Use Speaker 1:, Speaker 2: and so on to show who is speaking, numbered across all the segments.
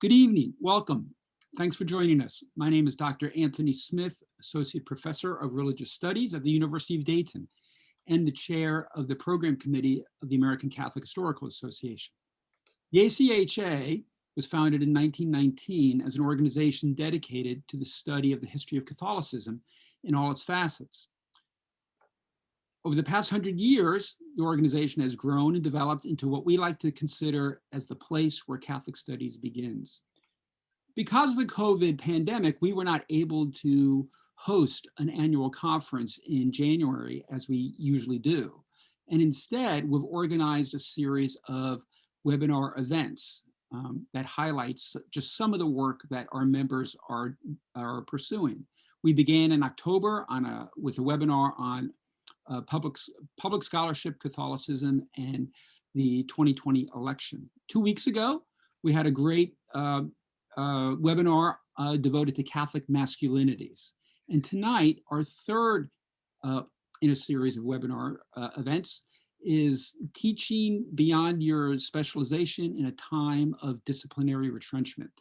Speaker 1: Good evening, welcome. Thanks for joining us. My name is Dr. Anthony Smith, Associate Professor of Religious Studies at the University of Dayton and the Chair of the Program Committee of the American Catholic Historical Association. The ACHA was founded in 1919 as an organization dedicated to the study of the history of Catholicism in all its facets. Over the past 100 years, the organization has grown and developed into what we like to consider as the place where Catholic studies begins. Because of the COVID pandemic, we were not able to host an annual conference in January as we usually do. And instead, we've organized a series of webinar events that highlights just some of the work that our members are pursuing. We began in October with a webinar on public scholarship, Catholicism, and the 2020 election. 2 weeks ago, we had a great webinar devoted to Catholic masculinities. And tonight, our third in a series of webinar events is teaching beyond your specialization in a time of disciplinary retrenchment.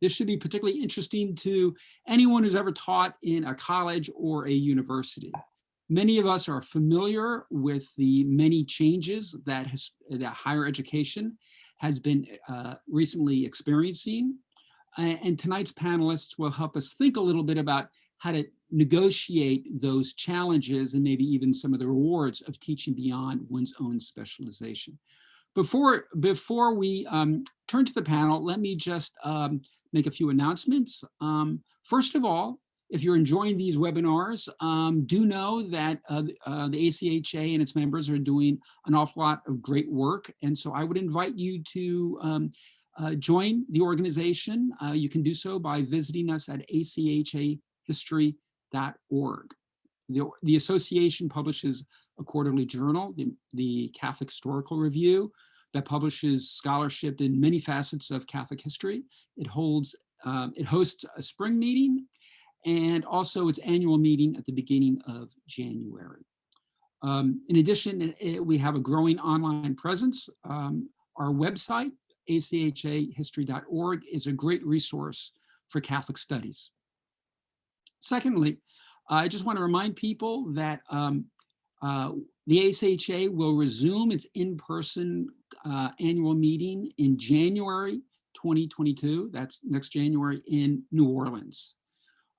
Speaker 1: This should be particularly interesting to anyone who's ever taught in a college or a university. Many of us are familiar with the many changes that higher education has been recently experiencing. And tonight's panelists will help us think a little bit about how to negotiate those challenges and maybe even some of the rewards of teaching beyond one's own specialization. Before we turn to the panel, let me just make a few announcements. First of all, if you're enjoying these webinars, do know that the ACHA and its members are doing an awful lot of great work. And so I would invite you to join the organization. You can do so by visiting us at achahistory.org. The association publishes a quarterly journal, the Catholic Historical Review, that publishes scholarship in many facets of Catholic history. It hosts a spring meeting and also its annual meeting at the beginning of January. In addition, we have a growing online presence. Our website, achahistory.org, is a great resource for Catholic studies. Secondly, I just want to remind people that the ACHA will resume its in-person annual meeting in January 2022. That's next January in New Orleans.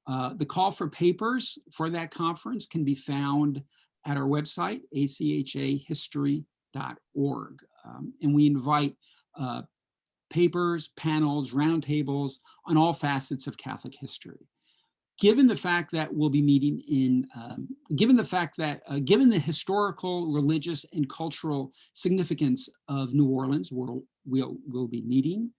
Speaker 1: The call for papers for that conference can be found at our website, achahistory.org. And we invite papers, panels, roundtables on all facets of Catholic history. Given the fact that we'll be meeting given the historical, religious, and cultural significance of New Orleans, where we'll be meeting,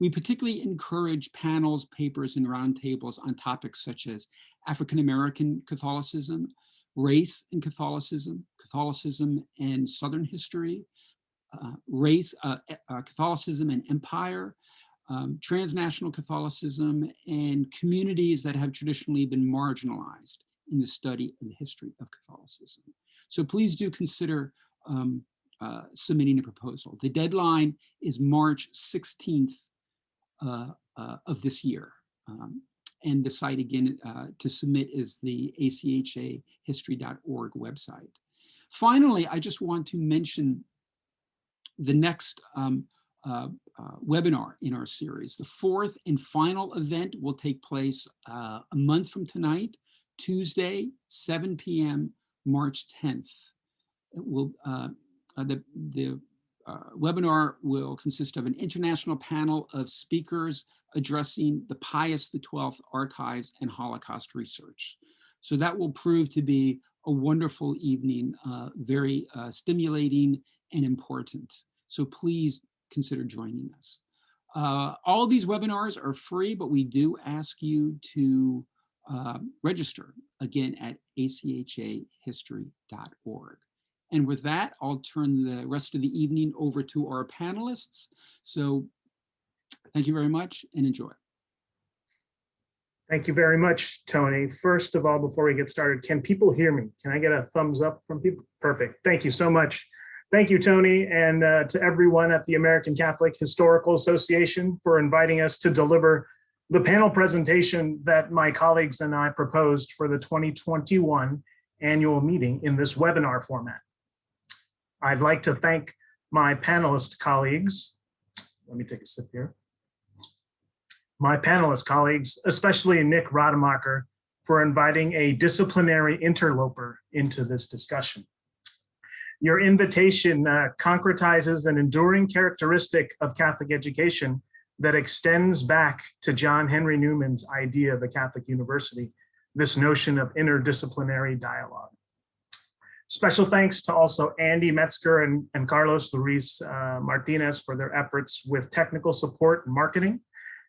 Speaker 1: we particularly encourage panels, papers, and roundtables on topics such as African-American Catholicism, race and Catholicism, Catholicism and Southern history, Catholicism and empire, transnational Catholicism, and communities that have traditionally been marginalized in the study of the history of Catholicism. So please do consider submitting a proposal. The deadline is March 16th of this year. And the site again to submit is the achahistory.org website. Finally, I just want to mention the next webinar in our series. The fourth and final event will take place a month from tonight, Tuesday, 7 p.m., March 10th. It will, the webinar will consist of an international panel of speakers addressing the Pius XII archives and Holocaust research. So that will prove to be a wonderful evening, very stimulating and important. So please consider joining us. All of these webinars are free, but we do ask you to register again at achahistory.org. And with that, I'll turn the rest of the evening over to our panelists. So thank you very much and enjoy.
Speaker 2: Thank you very much, Tony. First of all, before we get started, can people hear me? Can I get a thumbs up from people? Perfect. Thank you so much, Thank you, Tony, and to everyone at the American Catholic Historical Association for inviting us to deliver the panel presentation that my colleagues and I proposed for the 2021 annual meeting in this webinar format. I'd like to thank my panelist colleagues. Let me take a sip here. My panelist colleagues, especially Nick Rademacher, for inviting a disciplinary interloper into this discussion. Your invitation concretizes an enduring characteristic of Catholic education that extends back to John Henry Newman's idea of a Catholic university, this notion of interdisciplinary dialogue. Special thanks to also Andy Metzger and Carlos Luis Martinez for their efforts with technical support and marketing.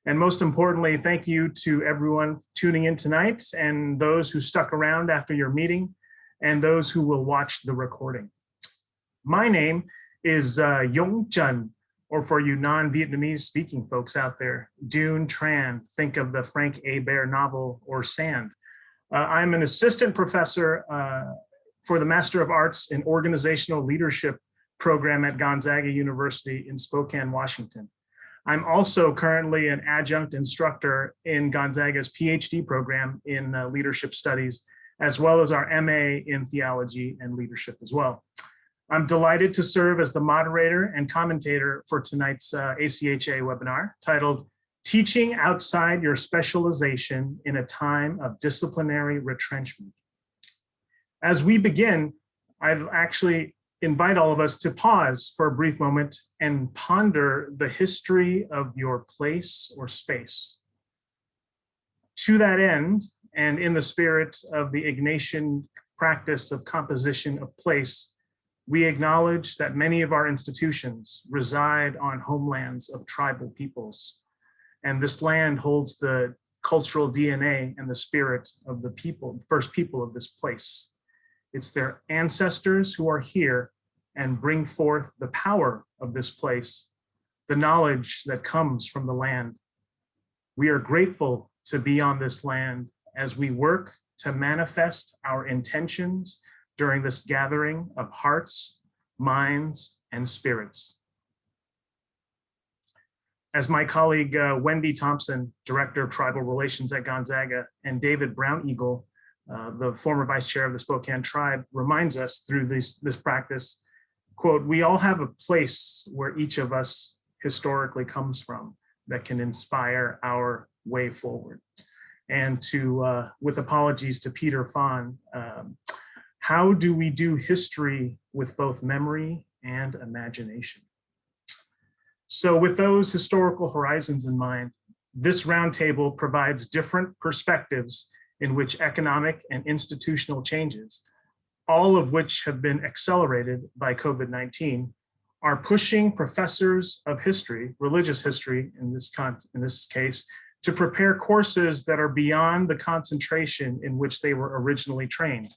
Speaker 2: And most importantly, thank you to everyone tuning in tonight and those who stuck around after your meeting and those who will watch the recording. My name is Yong Chun, or for you non-Vietnamese speaking folks out there, Dune Tran. Think of the Frank A. Baer novel, or Sand. I'm an assistant professor for the Master of Arts in Organizational Leadership program at Gonzaga University in Spokane, Washington. I'm also currently an adjunct instructor in Gonzaga's PhD program in leadership studies, as well as our MA in theology and leadership as well. I'm delighted to serve as the moderator and commentator for tonight's ACHA webinar titled Teaching Outside Your Specialization in a Time of Disciplinary Retrenchment. As we begin, I'd actually invite all of us to pause for a brief moment and ponder the history of your place or space. To that end, and in the spirit of the Ignatian practice of composition of place, we acknowledge that many of our institutions reside on homelands of tribal peoples, and this land holds the cultural DNA and the spirit of the people, first people of this place. It's their ancestors who are here and bring forth the power of this place, the knowledge that comes from the land. We are grateful to be on this land as we work to manifest our intentions during this gathering of hearts, minds, and spirits. As my colleague Wendy Thompson, Director of Tribal Relations at Gonzaga, and David Brown Eagle, the former Vice Chair of the Spokane Tribe, reminds us through this practice, quote, "We all have a place where each of us historically comes from that can inspire our way forward." And to, with apologies to Peter Fawn, how do we do history with both memory and imagination? So with those historical horizons in mind, this roundtable provides different perspectives in which economic and institutional changes, all of which have been accelerated by COVID-19, are pushing professors of history, religious history in this case, to prepare courses that are beyond the concentration in which they were originally trained.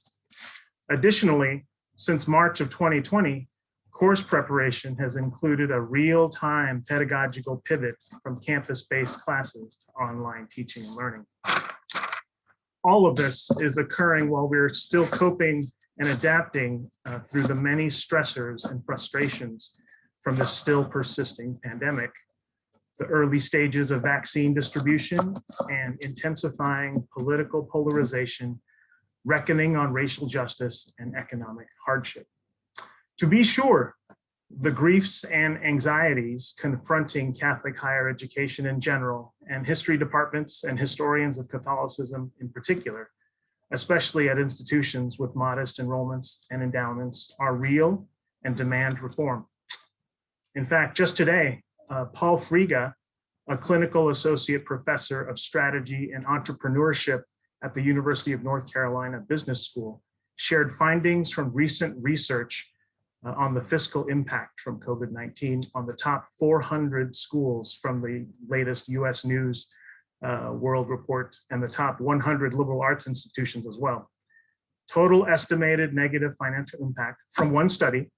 Speaker 2: Additionally, since March of 2020, course preparation has included a real-time pedagogical pivot from campus-based classes to online teaching and learning. All of this is occurring while we're still coping and adapting through the many stressors and frustrations from the still persisting pandemic, the early stages of vaccine distribution, and intensifying political polarization, reckoning on racial justice and economic hardship. To be sure, the griefs and anxieties confronting Catholic higher education in general, and history departments and historians of Catholicism in particular, especially at institutions with modest enrollments and endowments, are real and demand reform. In fact, just today, Paul Friga, a clinical associate professor of strategy and entrepreneurship at the University of North Carolina Business School, shared findings from recent research on the fiscal impact from COVID-19 on the top 400 schools from the latest US News World Report and the top 100 liberal arts institutions as well. Total estimated negative financial impact from one study,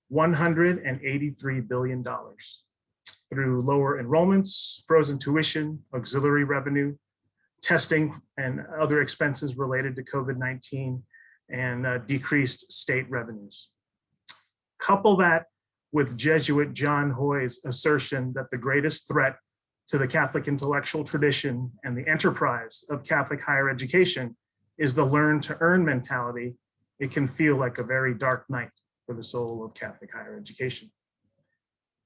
Speaker 2: $183 billion through lower enrollments, frozen tuition, auxiliary revenue, testing and other expenses related to COVID-19, and decreased state revenues. Couple that with Jesuit John Hoy's assertion that the greatest threat to the Catholic intellectual tradition and the enterprise of Catholic higher education is the learn to earn mentality, it can feel like a very dark night for the soul of Catholic higher education.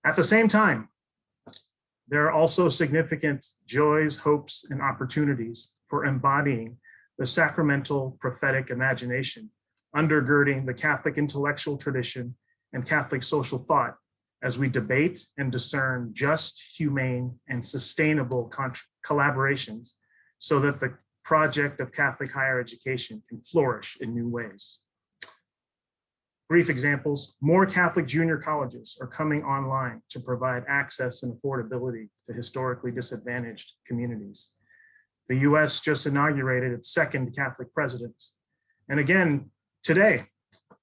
Speaker 2: At the same time, there are also significant joys, hopes, and opportunities for embodying the sacramental prophetic imagination undergirding the Catholic intellectual tradition and Catholic social thought as we debate and discern just, humane, and sustainable collaborations so that the project of Catholic higher education can flourish in new ways. Brief examples: more Catholic junior colleges are coming online to provide access and affordability to historically disadvantaged communities. The US just inaugurated its second Catholic president. And again, today,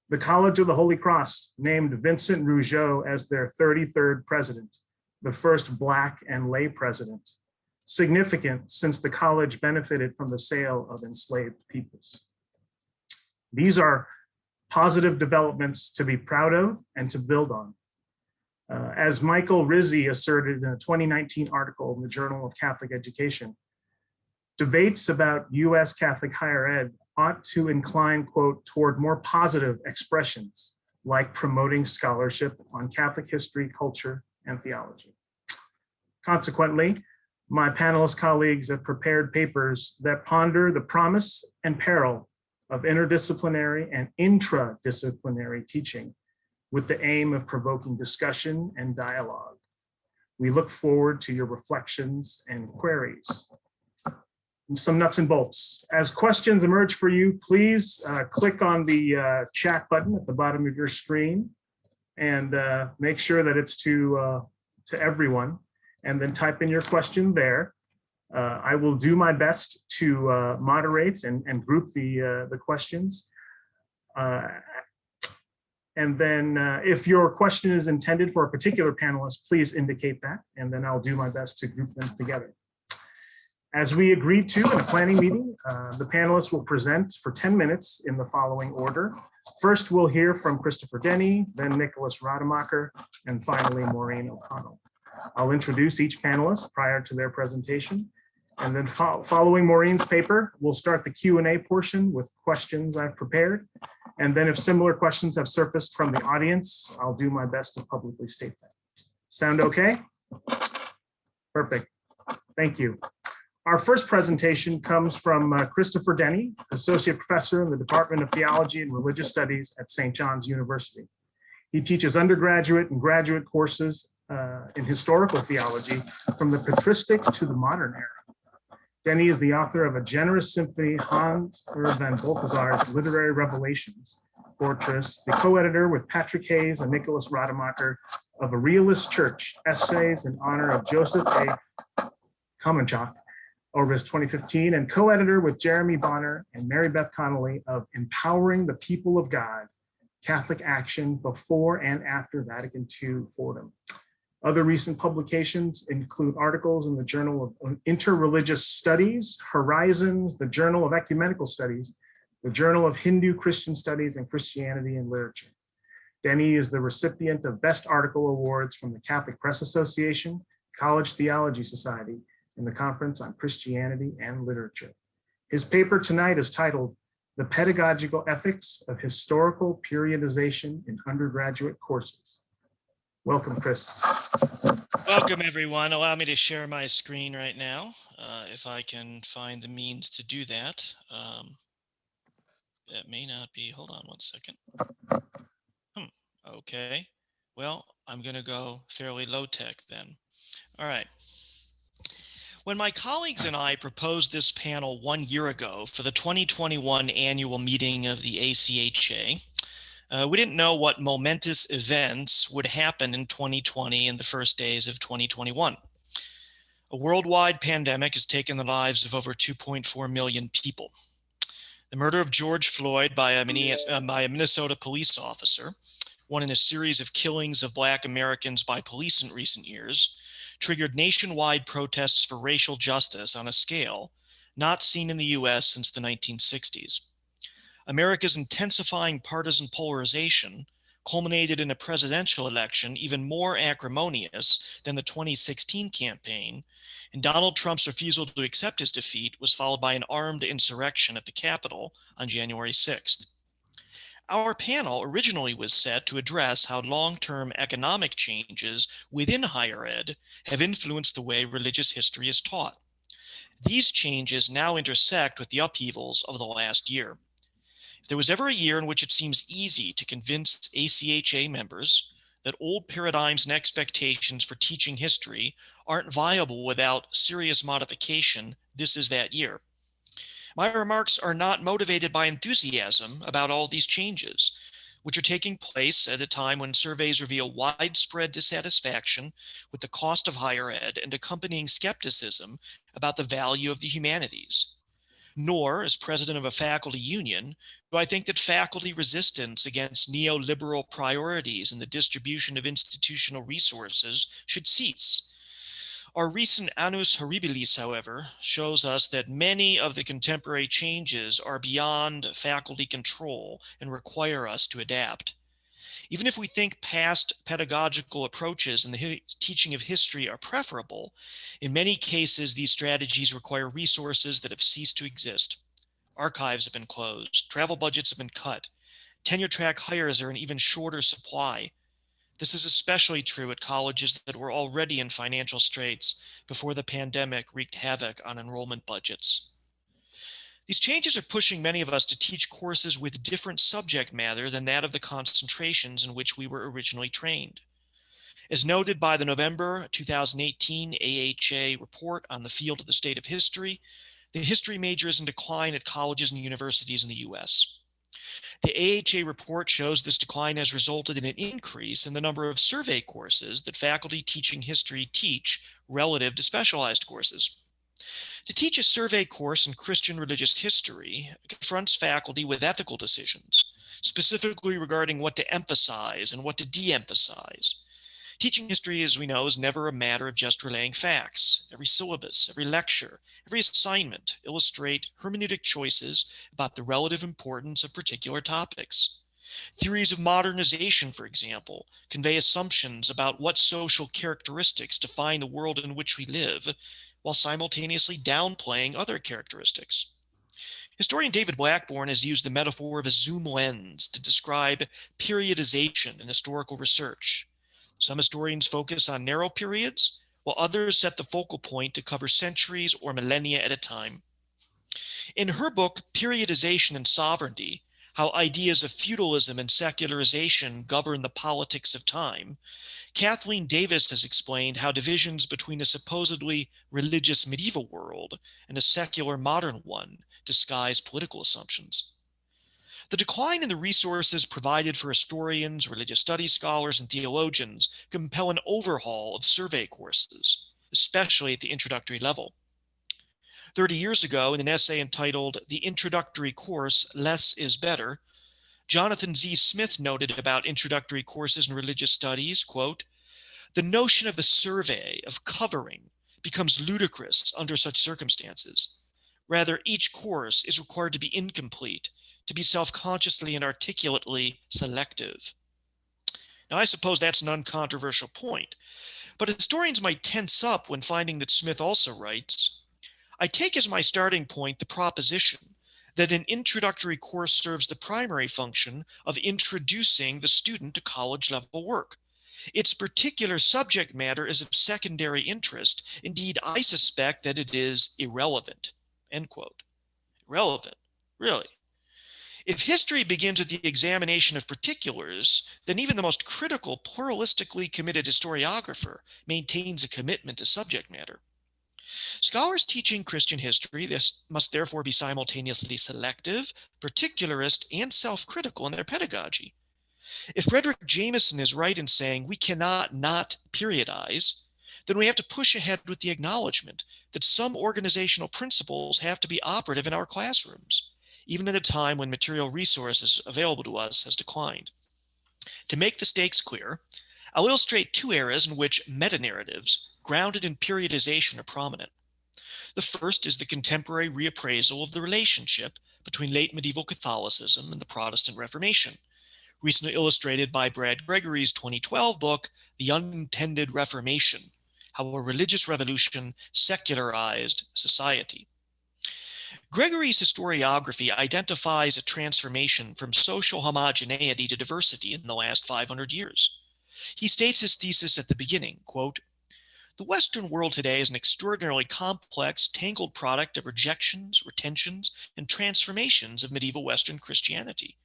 Speaker 2: the College of the Holy Cross named Vincent Rougeau as their 33rd president, the first Black and lay president. Significant since the college benefited from the sale of enslaved peoples. These are positive developments to be proud of and to build on. As Michael Rizzi asserted in a 2019 article in the Journal of Catholic Education, debates about US Catholic higher ed ought to incline, quote, toward more positive expressions like promoting scholarship on Catholic history, culture, and theology. Consequently, my panelist colleagues have prepared papers that ponder the promise and peril of interdisciplinary and intradisciplinary teaching with the aim of provoking discussion and dialogue. We look forward to your reflections and queries. And some nuts and bolts. As questions emerge for you, please click on the chat button at the bottom of your screen and make sure that it's to everyone, and then type in your question there. I will do my best to moderate and group the questions. And then if your question is intended for a particular panelist, please indicate that, and then I'll do my best to group them together. As we agreed to in a planning meeting, the panelists will present for 10 minutes in the following order. First, we'll hear from Christopher Denny, then Nicholas Rademacher, and finally Maureen O'Connell. I'll introduce each panelist prior to their presentation. And then following Maureen's paper, we'll start the Q&A portion with questions I've prepared. And then if similar questions have surfaced from the audience, I'll do my best to publicly state that. Sound okay? Perfect. Thank you. Our first presentation comes from Christopher Denny, Associate Professor in the Department of Theology and Religious Studies at St. John's University. He teaches undergraduate and graduate courses in historical theology from the patristic to the modern era. Denny is the author of a generous symphony, Hans van Balthasar's Literary Revelations, Fortress, the co-editor with Patrick Hayes and Nicholas Rademacher of A Realist Church, Essays in Honor of Joseph A. Kamenchak, August 2015, and co-editor with Jeremy Bonner and Mary Beth Connolly of Empowering the People of God, Catholic Action Before and After Vatican II Fordham. Other recent publications include articles in the Journal of Interreligious Studies, Horizons, the Journal of Ecumenical Studies, the Journal of Hindu Christian Studies, and Christianity and Literature. Denny is the recipient of Best Article Awards from the Catholic Press Association, College Theology Society, and the Conference on Christianity and Literature. His paper tonight is titled The Pedagogical Ethics of Historical Periodization in Undergraduate Courses. Welcome, Chris.
Speaker 3: Welcome, everyone. Allow me to share my screen right now, if I can find the means to do that. That may not be, hold on one second. Okay, well, I'm going to go fairly low tech then. All right. When my colleagues and I proposed this panel 1 year ago for the 2021 annual meeting of the ACHA, we didn't know what momentous events would happen in 2020 and the first days of 2021. A worldwide pandemic has taken the lives of over 2.4 million people. The murder of George Floyd by a Minnesota police officer, one in a series of killings of Black Americans by police in recent years, triggered nationwide protests for racial justice on a scale not seen in the US since the 1960s. America's intensifying partisan polarization, culminated in a presidential election even more acrimonious than the 2016 campaign, and Donald Trump's refusal to accept his defeat was followed by an armed insurrection at the Capitol on January 6th. Our panel originally was set to address how long-term economic changes within higher ed have influenced the way religious history is taught. These changes now intersect with the upheavals of the last year. If there was ever a year in which it seems easy to convince ACHA members that old paradigms and expectations for teaching history aren't viable without serious modification, this is that year. My remarks are not motivated by enthusiasm about all these changes, which are taking place at a time when surveys reveal widespread dissatisfaction with the cost of higher ed and accompanying skepticism about the value of the humanities. Nor, as president of a faculty union, do I think that faculty resistance against neoliberal priorities in the distribution of institutional resources should cease. Our recent annus horribilis, however, shows us that many of the contemporary changes are beyond faculty control and require us to adapt. Even if we think past pedagogical approaches in the teaching of history are preferable, in many cases these strategies require resources that have ceased to exist. Archives have been closed, travel budgets have been cut, tenure track hires are in even shorter supply. This is especially true at colleges that were already in financial straits before the pandemic wreaked havoc on enrollment budgets. These changes are pushing many of us to teach courses with different subject matter than that of the concentrations in which we were originally trained. As noted by the November 2018 AHA report on the field of the state of history, the history major is in decline at colleges and universities in the US. The AHA report shows this decline has resulted in an increase in the number of survey courses that faculty teaching history teach relative to specialized courses. To teach a survey course in Christian religious history confronts faculty with ethical decisions, specifically regarding what to emphasize and what to de-emphasize. Teaching history, as we know, is never a matter of just relaying facts. Every syllabus, every lecture, every assignment illustrate hermeneutic choices about the relative importance of particular topics. Theories of modernization, for example, convey assumptions about what social characteristics define the world in which we live, while simultaneously downplaying other characteristics. Historian David Blackburn has used the metaphor of a zoom lens to describe periodization in historical research. Some historians focus on narrow periods, while others set the focal point to cover centuries or millennia at a time. In her book, Periodization and Sovereignty, How Ideas of Feudalism and Secularization Govern the Politics of Time, Kathleen Davis has explained how divisions between a supposedly religious medieval world and a secular modern one disguise political assumptions. The decline in the resources provided for historians, religious studies scholars, and theologians compel an overhaul of survey courses, especially at the introductory level. 30 years ago, in an essay entitled The Introductory Course, Less is Better, Jonathan Z. Smith noted about introductory courses in religious studies, quote, "The notion of a survey, of covering, becomes ludicrous under such circumstances. Rather, each course is required to be incomplete, to be self-consciously and articulately selective." Now, I suppose that's an uncontroversial point, but historians might tense up when finding that Smith also writes, "I take as my starting point the proposition that an introductory course serves the primary function of introducing the student to college-level work. Its particular subject matter is of secondary interest. Indeed, I suspect that it is irrelevant." End quote. Irrelevant, really. If history begins with the examination of particulars, then even the most critical, pluralistically committed historiographer maintains a commitment to subject matter. Scholars teaching Christian history must therefore be simultaneously selective, particularist, and self-critical in their pedagogy. If Frederick Jameson is right in saying we cannot not periodize, then we have to push ahead with the acknowledgement that some organizational principles have to be operative in our classrooms, even at a time when material resources available to us has declined. To make the stakes clear, I'll illustrate two eras in which meta-narratives grounded in periodization are prominent. The first is the contemporary reappraisal of the relationship between late medieval Catholicism and the Protestant Reformation, recently illustrated by Brad Gregory's 2012 book, The Unintended Reformation: How a Religious Revolution Secularized Society. Gregory's historiography identifies a transformation from social homogeneity to diversity in the last 500 years. He states his thesis at the beginning, quote, "The Western world today is an extraordinarily complex, tangled product of rejections, retentions, and transformations of medieval Western Christianity."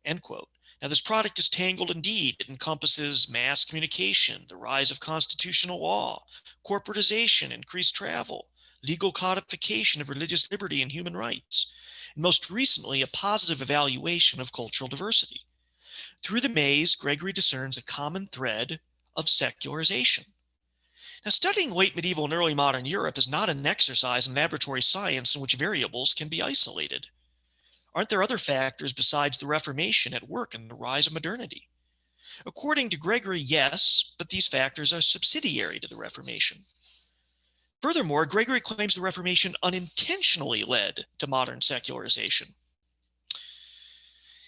Speaker 3: End quote. Now, this product is tangled indeed. It encompasses mass communication, the rise of constitutional law, corporatization, increased travel, legal codification of religious liberty and human rights, and most recently, a positive evaluation of cultural diversity. Through the maze, Gregory discerns a common thread of secularization. Now, studying late medieval and early modern Europe is not an exercise in laboratory science in which variables can be isolated. Aren't there other factors besides the Reformation at work in the rise of modernity? According to Gregory, yes, but these factors are subsidiary to the Reformation. Furthermore, Gregory claims the Reformation unintentionally led to modern secularization.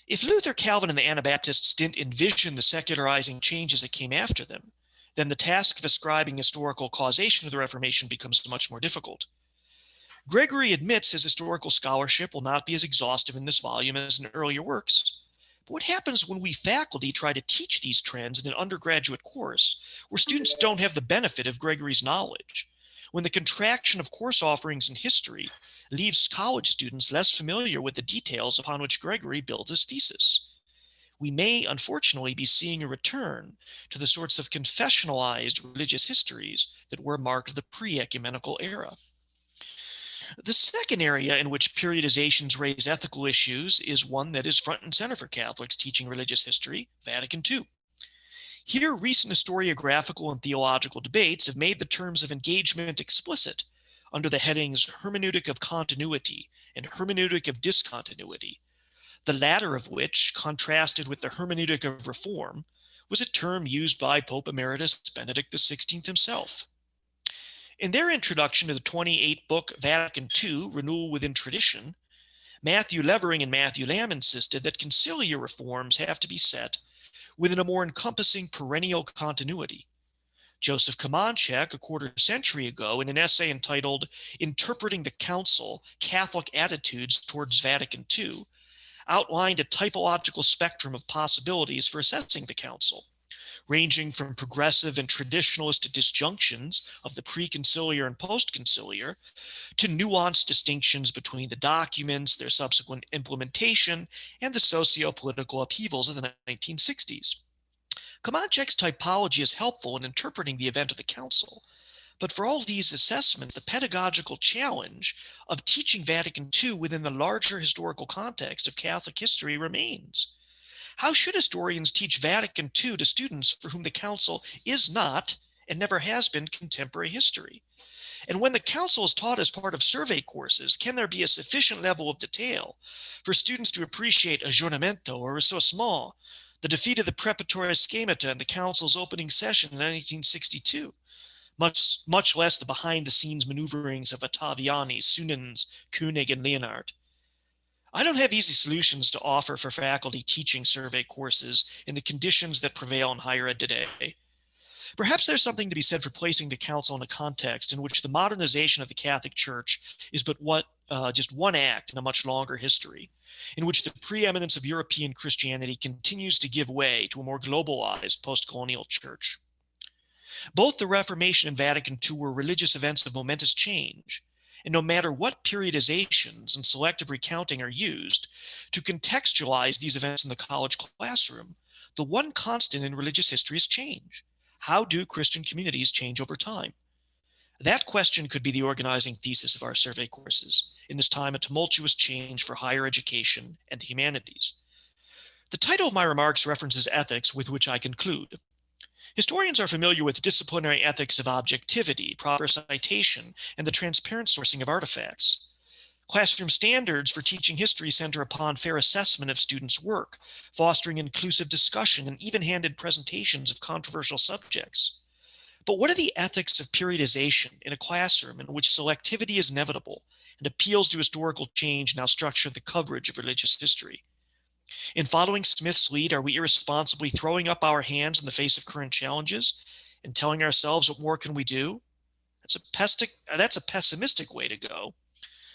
Speaker 3: If Luther, Calvin, and the Anabaptists didn't envision the secularizing changes that came after them, then the task of ascribing historical causation to the Reformation becomes much more difficult. Gregory admits his historical scholarship will not be as exhaustive in this volume as in earlier works. But what happens when we faculty try to teach these trends in an undergraduate course where students don't have the benefit of Gregory's knowledge? When the contraction of course offerings in history leaves college students less familiar with the details upon which Gregory builds his thesis? We may, unfortunately, be seeing a return to the sorts of confessionalized religious histories that were a mark of the pre-ecumenical era. The second area in which periodizations raise ethical issues is one that is front and center for Catholics teaching religious history, Vatican II. Here, recent historiographical and theological debates have made the terms of engagement explicit under the headings hermeneutic of continuity and hermeneutic of discontinuity, the latter of which, contrasted with the hermeneutic of reform, was a term used by Pope Emeritus Benedict XVI himself. In their introduction to the 28-book Vatican II, Renewal Within Tradition, Matthew Levering and Matthew Lamb insisted that conciliar reforms have to be set within a more encompassing perennial continuity. Joseph Kamanchek, a quarter century ago, in an essay entitled Interpreting the Council, Catholic Attitudes Towards Vatican II, outlined a typological spectrum of possibilities for assessing the Council, ranging from progressive and traditionalist disjunctions of the pre-conciliar and post-conciliar to nuanced distinctions between the documents, their subsequent implementation, and the socio-political upheavals of the 1960s. Kamanchek's typology is helpful in interpreting the event of the Council, but for all of these assessments, the pedagogical challenge of teaching Vatican II within the larger historical context of Catholic history remains. How should historians teach Vatican II to students for whom the Council is not and never has been contemporary history? And when the Council is taught as part of survey courses, can there be a sufficient level of detail for students to appreciate aggiornamento or ressourcement, the defeat of the preparatory schemata in the Council's opening session in 1962, much less the behind-the-scenes maneuverings of Ottaviani, Sunens, Koenig, and Leonhardt? I don't have easy solutions to offer for faculty teaching survey courses in the conditions that prevail in higher ed today. Perhaps there's something to be said for placing the Council in a context in which the modernization of the Catholic Church is but just one act in a much longer history, in which the preeminence of European Christianity continues to give way to a more globalized post-colonial church. Both the Reformation and Vatican II were religious events of momentous change, and no matter what periodizations and selective recounting are used to contextualize these events in the college classroom, the one constant in religious history is change. How do Christian communities change over time? That question could be the organizing thesis of our survey courses in this time of tumultuous change for higher education and the humanities. The title of my remarks references ethics, with which I conclude. Historians are familiar with disciplinary ethics of objectivity, proper citation, and the transparent sourcing of artifacts. Classroom standards for teaching history center upon fair assessment of students' work, fostering inclusive discussion and even-handed presentations of controversial subjects. But what are the ethics of periodization in a classroom in which selectivity is inevitable and appeals to historical change now structure the coverage of religious history? In following Smith's lead, are we irresponsibly throwing up our hands in the face of current challenges and telling ourselves, what more can we do? That's a pessimistic way to go.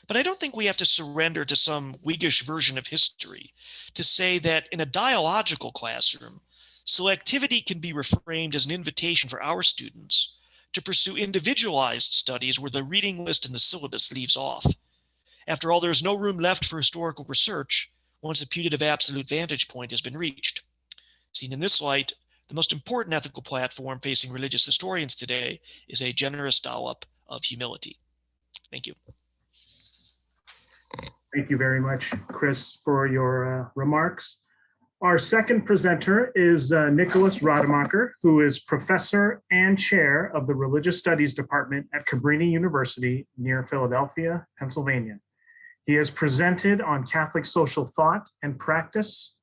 Speaker 3: But I don't think we have to surrender to some Whiggish version of history to say that in a dialogical classroom, selectivity can be reframed as an invitation for our students to pursue individualized studies where the reading list and the syllabus leaves off. After all, there's no room left for historical research once a putative absolute vantage point has been reached. Seen in this light, the most important ethical platform facing religious historians today is a generous dollop of humility. Thank you.
Speaker 2: Thank you very much, Chris, for your remarks. Our second presenter is Nicholas Rademacher, who is professor and chair of the Religious Studies Department at Cabrini University near Philadelphia, Pennsylvania. He has presented on Catholic social thought and practice,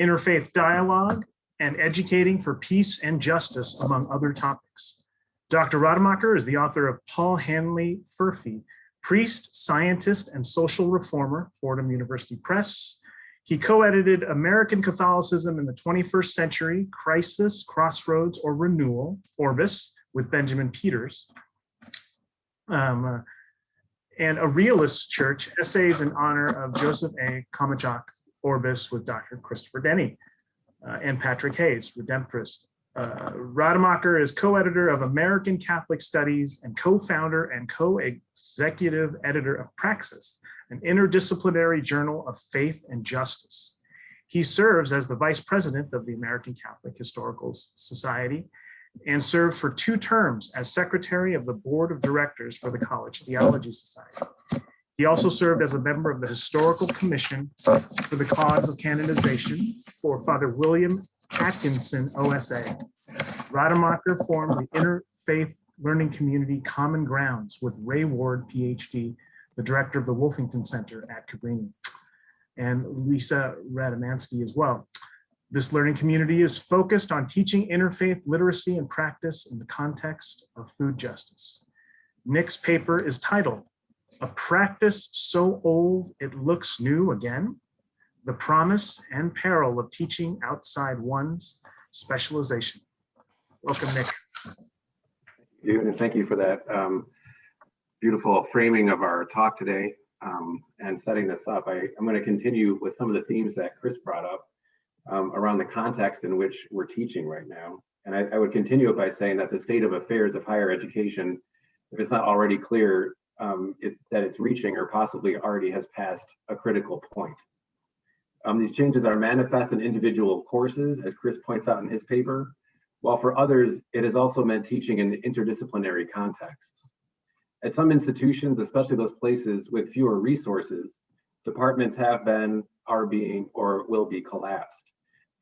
Speaker 2: interfaith dialogue, and educating for peace and justice, among other topics. Dr. Rademacher is the author of Paul Hanley Furphy, Priest, Scientist, and Social Reformer, Fordham University Press. He co-edited American Catholicism in the 21st Century, Crisis, Crossroads, or Renewal, Orbis, with Benjamin Peters. And A Realist Church, Essays in Honor of Joseph A. Komachak, Orbis, with Dr. Christopher Denny and Patrick Hayes, Redemptorist. Rademacher is co-editor of American Catholic Studies and co-founder and co-executive editor of Praxis, an interdisciplinary journal of faith and justice. He serves as the vice president of the American Catholic Historical Society and served for 2 terms as secretary of the board of directors for the College Theology Society. He also served as a member of the Historical Commission for the Cause of Canonization for Father William Atkinson, OSA. Rademacher formed the interfaith learning community Common Grounds with Ray Ward, PhD, the director of the Wolfington Center at Cabrini, and Lisa Rademansky as well. This learning community is focused on teaching interfaith literacy and practice in the context of food justice. Nick's paper is titled, "A Practice So Old It Looks New Again: The Promise and Peril of Teaching Outside One's Specialization." Welcome, Nick.
Speaker 4: And thank you for that beautiful framing of our talk today and setting this up. I'm going to continue with some of the themes that Chris brought up around the context in which we're teaching right now. And I would continue it by saying that the state of affairs of higher education, if it's not already clear that it's reaching or possibly already has passed a critical point. These changes are manifest in individual courses, as Chris points out in his paper, while for others, it has also meant teaching in interdisciplinary contexts. At some institutions, especially those places with fewer resources, departments have been, are being, or will be collapsed.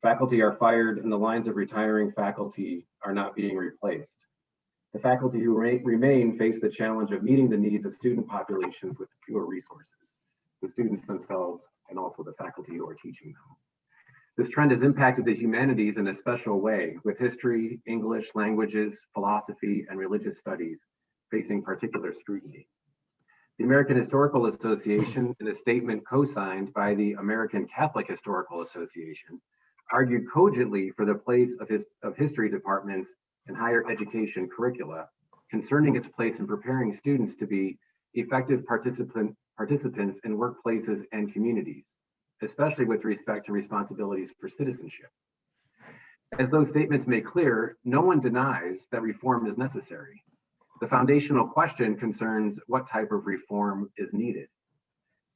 Speaker 4: Faculty are fired and the lines of retiring faculty are not being replaced. The faculty who remain face the challenge of meeting the needs of student populations with fewer resources, the students themselves, and also the faculty who are teaching them. This trend has impacted the humanities in a special way, with history, English, languages, philosophy, and religious studies facing particular scrutiny. The American Historical Association, in a statement co-signed by the American Catholic Historical Association, argued cogently for the place of history departments in higher education curricula, concerning its place in preparing students to be effective participants in workplaces and communities, especially with respect to responsibilities for citizenship. As those statements make clear, no one denies that reform is necessary. The foundational question concerns what type of reform is needed.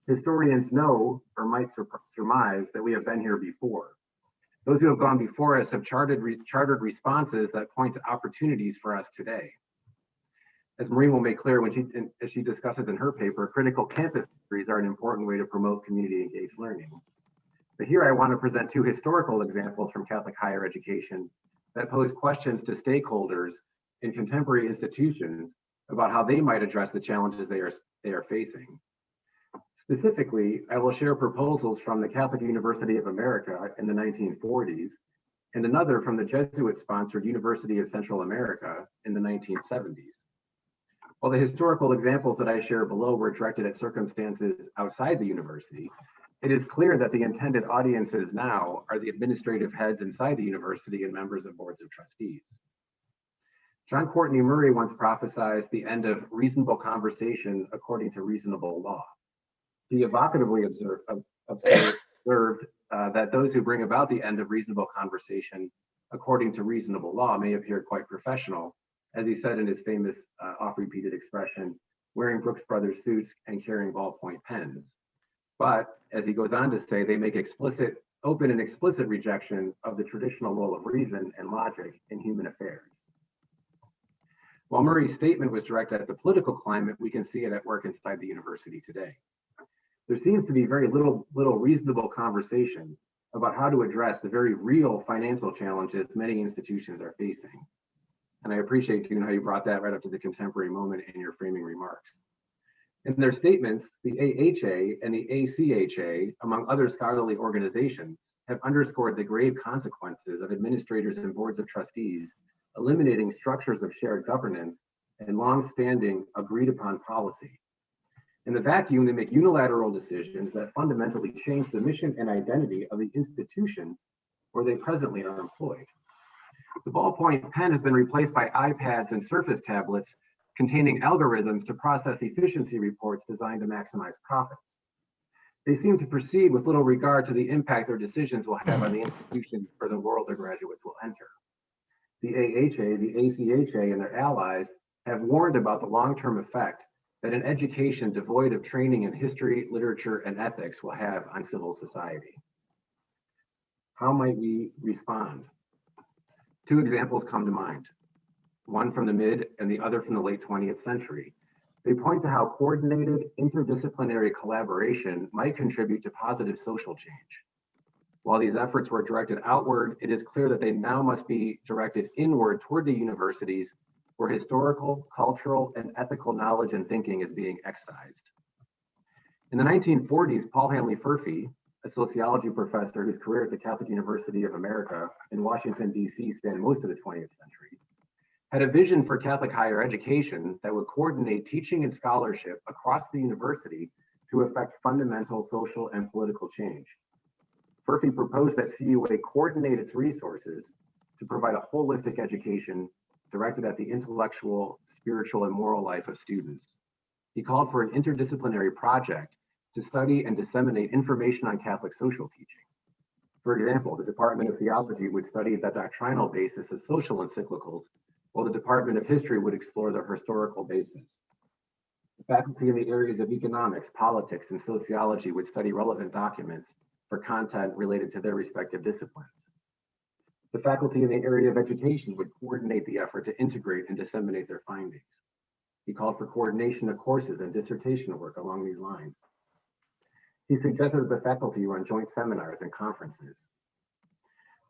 Speaker 4: Historians know, or might surmise, that we have been here before. Those who have gone before us have chartered responses that point to opportunities for us today. As Maureen will make clear as she discusses in her paper, critical campus histories are an important way to promote community-engaged learning. But here I want to present 2 historical examples from Catholic higher education that pose questions to stakeholders in contemporary institutions about how they might address the challenges they are facing. Specifically, I will share proposals from the Catholic University of America in the 1940s and another from the Jesuit-sponsored University of Central America in the 1970s. While the historical examples that I share below were directed at circumstances outside the university, It is clear that the intended audiences now are the administrative heads inside the university and members of boards of trustees. John Courtney Murray once prophesied the end of reasonable conversation according to reasonable law. He evocatively observed that those who bring about the end of reasonable conversation according to reasonable law may appear quite professional, as he said in his famous oft-repeated expression, wearing Brooks Brothers suits and carrying ballpoint pens. But as he goes on to say, they make open and explicit rejection of the traditional role of reason and logic in human affairs. While Murray's statement was directed at the political climate, we can see it at work inside the university today. There seems to be very little reasonable conversation about how to address the very real financial challenges many institutions are facing. And I appreciate how you brought that right up to the contemporary moment in your framing remarks. In their statements, the AHA and the ACHA, among other scholarly organizations, have underscored the grave consequences of administrators and boards of trustees eliminating structures of shared governance and long-standing agreed-upon policy. In the vacuum, they make unilateral decisions that fundamentally change the mission and identity of the institutions where they presently are employed. The ballpoint pen has been replaced by iPads and Surface tablets containing algorithms to process efficiency reports designed to maximize profits. They seem to proceed with little regard to the impact their decisions will have on the institution or the world their graduates will enter. The AHA, the ACHA, and their allies have warned about the long-term effect that an education devoid of training in history, literature, and ethics will have on civil society. How might we respond? Two examples come to mind, one from the mid and the other from the late 20th century. They point to how coordinated interdisciplinary collaboration might contribute to positive social change. While these efforts were directed outward, it is clear that they now must be directed inward toward the universities where historical, cultural, and ethical knowledge and thinking is being excised. In the 1940s, Paul Hanley Furphy, a sociology professor whose career at the Catholic University of America in Washington, D.C. spanned most of the 20th century, had a vision for Catholic higher education that would coordinate teaching and scholarship across the university to effect fundamental social and political change. Furphy proposed that CUA coordinate its resources to provide a holistic education directed at the intellectual, spiritual, and moral life of students. He called for an interdisciplinary project to study and disseminate information on Catholic social teaching. For example, the Department of Theology would study the doctrinal basis of social encyclicals, while the Department of History would explore their historical basis. The faculty in the areas of economics, politics, and sociology would study relevant documents for content related to their respective disciplines. The faculty in the area of education would coordinate the effort to integrate and disseminate their findings. He called for coordination of courses and dissertation work along these lines. He suggested that the faculty run joint seminars and conferences.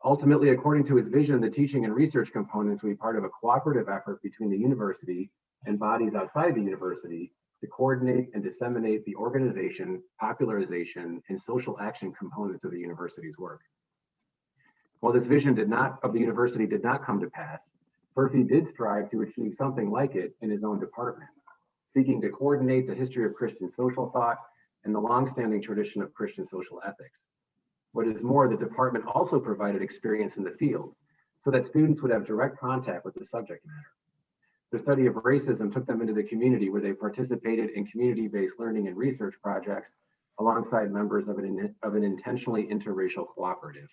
Speaker 4: Ultimately, according to his vision, the teaching and research components will be part of a cooperative effort between the university and bodies outside the university to coordinate and disseminate the organization, popularization, and social action components of the university's work. While this vision of the university did not come to pass, Furphy did strive to achieve something like it in his own department, seeking to coordinate the history of Christian social thought and the longstanding tradition of Christian social ethics. What is more, the department also provided experience in the field so that students would have direct contact with the subject matter. The study of racism took them into the community where they participated in community-based learning and research projects alongside members of an intentionally interracial cooperative.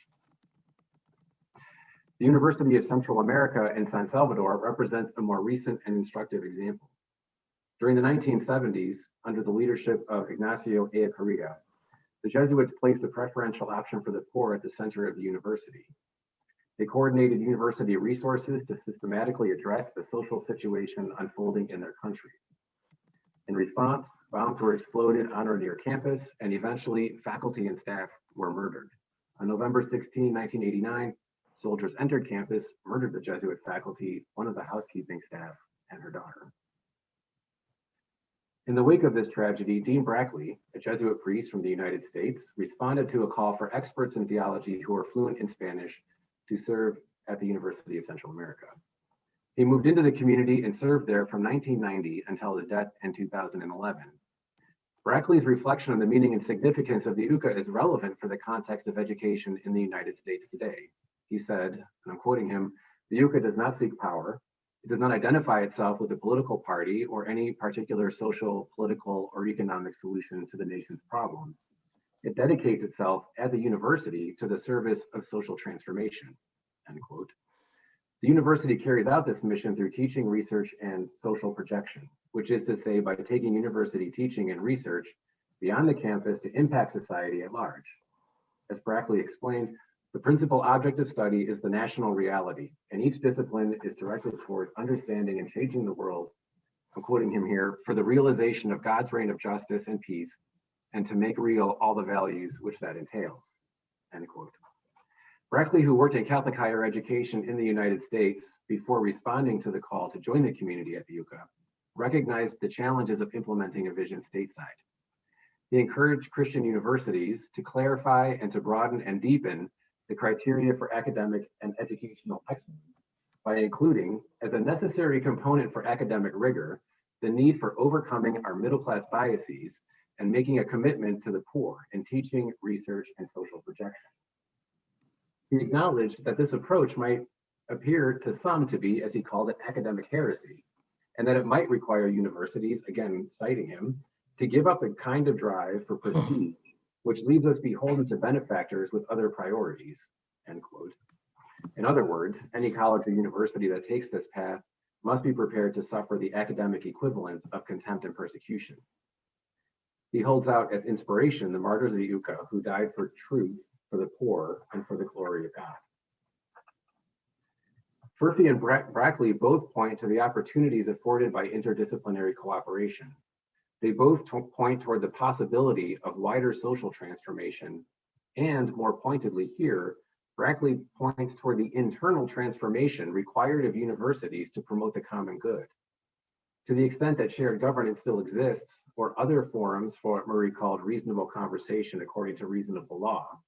Speaker 4: The University of Central America in San Salvador represents a more recent and instructive example. During the 1970s, under the leadership of Ignacio Ellacuría, the Jesuits placed the preferential option for the poor at the center of the university. They coordinated university resources to systematically address the social situation unfolding in their country. In response, bombs were exploded on or near campus, and eventually faculty and staff were murdered. On November 16, 1989, soldiers entered campus, murdered the Jesuit faculty, one of the housekeeping staff, and her daughter. In the wake of this tragedy, Dean Brackley, a Jesuit priest from the United States, responded to a call for experts in theology who are fluent in Spanish to serve at the University of Central America. He moved into the community and served there from 1990 until his death in 2011. Brackley's reflection on the meaning and significance of the UCA is relevant for the context of education in the United States today. He said, and I'm quoting him, "The UCA does not seek power. It does not identify itself with a political party or any particular social, political, or economic solution to the nation's problems. It dedicates itself as a university to the service of social transformation," end quote. The university carries out this mission through teaching, research, and social projection, which is to say by taking university teaching and research beyond the campus to impact society at large. As Brackley explained, the principal object of study is the national reality, and each discipline is directed toward understanding and changing the world, I'm quoting him here, for the realization of God's reign of justice and peace, and to make real all the values which that entails, end quote. Brackley, who worked in Catholic higher education in the United States before responding to the call to join the community at the UCA, recognized the challenges of implementing a vision stateside. He encouraged Christian universities to clarify and to broaden and deepen the criteria for academic and educational excellence by including, as a necessary component for academic rigor, the need for overcoming our middle-class biases and making a commitment to the poor in teaching, research, and social projection. He acknowledged that this approach might appear to some to be, as he called it, academic heresy, and that it might require universities, again citing him, to give up the kind of drive for prestige, which leaves us beholden to benefactors with other priorities, end quote. In other words, any college or university that takes this path must be prepared to suffer the academic equivalent of contempt and persecution. He holds out as inspiration the martyrs of the UCA who died for truth, for the poor, and for the glory of God. Furphy and Brackley both point to the opportunities afforded by interdisciplinary cooperation. They both point toward the possibility of wider social transformation, and more pointedly here, Brackley points toward the internal transformation required of universities to promote the common good. To the extent that shared governance still exists, or other forums for what Murray called reasonable conversation according to reasonable law,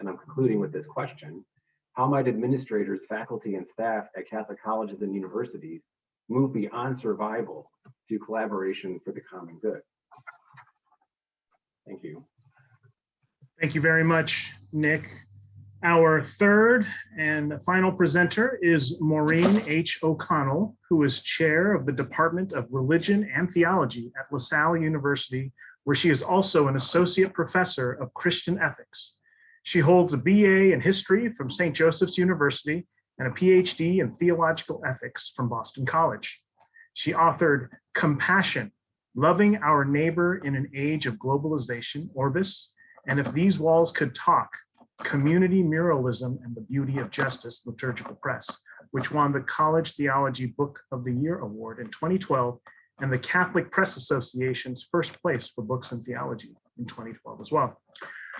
Speaker 4: and I'm concluding with this question, how might administrators, faculty, and staff at Catholic colleges and universities move beyond survival to collaboration for the common good? Thank you.
Speaker 2: Thank you very much, Nick. Our third and final presenter is Maureen H. O'Connell, who is chair of the Department of Religion and Theology at Salle University, where she is also an associate professor of Christian ethics. She holds a BA in history from St. Joseph's University and a PhD in theological ethics from Boston College. She authored Compassion, Loving Our Neighbor in an Age of Globalization, Orbis, and If These Walls Could Talk, Community Muralism and the Beauty of Justice, Liturgical Press, which won the College Theology Book of the Year Award in 2012 and the Catholic Press Association's first place for books in theology in 2012 as well.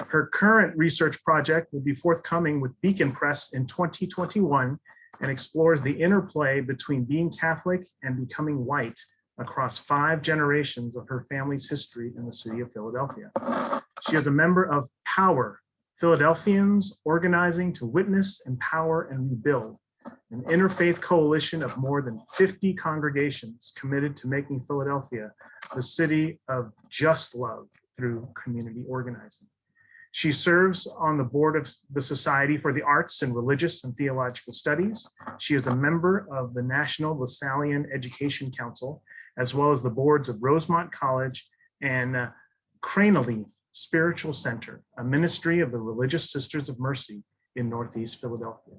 Speaker 2: Her current research project will be forthcoming with Beacon Press in 2021 and explores the interplay between being Catholic and becoming white across 5 generations of her family's history in the city of Philadelphia. She is a member of POWER, Philadelphians Organizing to Witness, Empower, and Rebuild, an interfaith coalition of more than 50 congregations committed to making Philadelphia the city of just love through community organizing. She serves on the board of the Society for the Arts in Religious and Theological Studies. She is a member of the National Lasallian Education Council, as well as the boards of Rosemont College and Craneleaf Spiritual Center, a ministry of the Religious Sisters of Mercy in Northeast Philadelphia.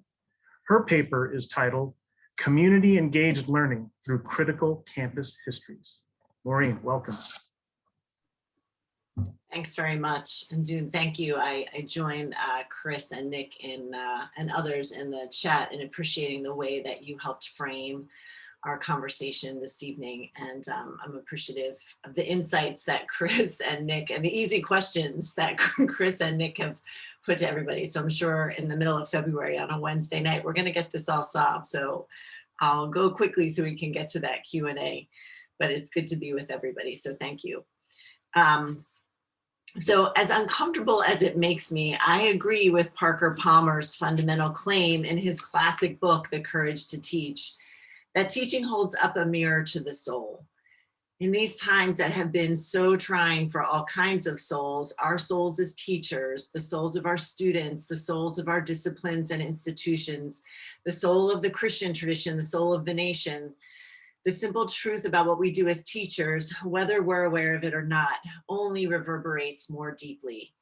Speaker 2: Her paper is titled Community Engaged Learning Through Critical Campus Histories. Maureen, welcome.
Speaker 5: Thanks very much. And Dune, thank you. I join Chris and Nick and others in the chat in appreciating the way that you helped frame our conversation this evening. And I'm appreciative of the insights that Chris and Nick and the easy questions that Chris and Nick have put to everybody. So I'm sure in the middle of February on a Wednesday night, we're going to get this all solved. So I'll go quickly so we can get to that Q&A, but it's good to be with everybody. So thank you. So as uncomfortable as it makes me, I agree with Parker Palmer's fundamental claim in his classic book, The Courage to Teach, that teaching holds up a mirror to the soul. In these times that have been so trying for all kinds of souls, our souls as teachers, the souls of our students, the souls of our disciplines and institutions, the soul of the Christian tradition, the soul of the nation, the simple truth about what we do as teachers, whether we're aware of it or not, only reverberates more deeply.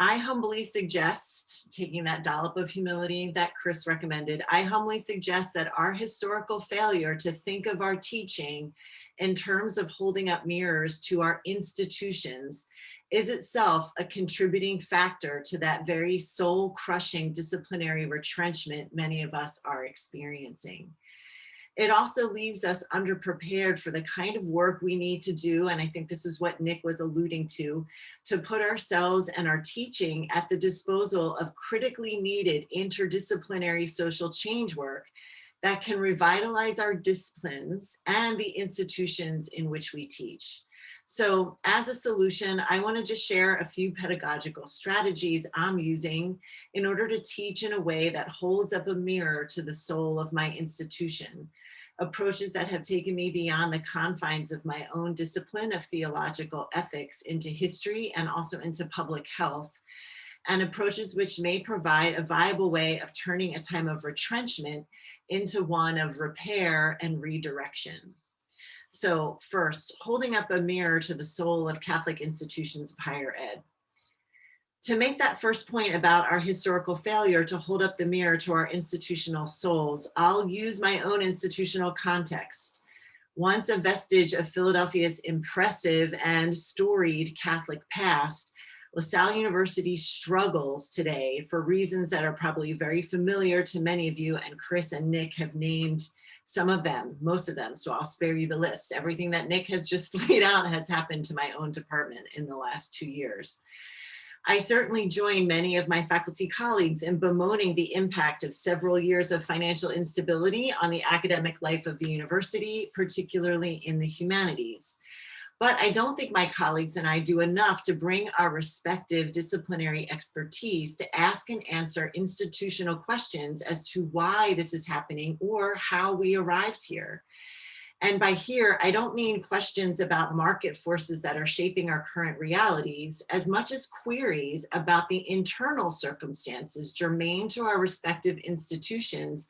Speaker 5: I humbly suggest, taking that dollop of humility that Chris recommended, I humbly suggest that our historical failure to think of our teaching in terms of holding up mirrors to our institutions is itself a contributing factor to that very soul-crushing disciplinary retrenchment many of us are experiencing. It also leaves us underprepared for the kind of work we need to do, and I think this is what Nick was alluding to put ourselves and our teaching at the disposal of critically needed interdisciplinary social change work that can revitalize our disciplines and the institutions in which we teach. So as a solution, I want to just share a few pedagogical strategies I'm using in order to teach in a way that holds up a mirror to the soul of my institution. Approaches that have taken me beyond the confines of my own discipline of theological ethics into history and also into public health, and approaches which may provide a viable way of turning a time of retrenchment into one of repair and redirection. So first, holding up a mirror to the soul of Catholic institutions of higher ed. To make that first point about our historical failure to hold up the mirror to our institutional souls, I'll use my own institutional context. Once a vestige of Philadelphia's impressive and storied Catholic past, LaSalle University struggles today for reasons that are probably very familiar to many of you, and Chris and Nick have named some of them, most of them, so I'll spare you the list. Everything that Nick has just laid out has happened to my own department in the last 2 years. I certainly join many of my faculty colleagues in bemoaning the impact of several years of financial instability on the academic life of the university, particularly in the humanities. But I don't think my colleagues and I do enough to bring our respective disciplinary expertise to ask and answer institutional questions as to why this is happening or how we arrived here. And by here, I don't mean questions about market forces that are shaping our current realities, as much as queries about the internal circumstances germane to our respective institutions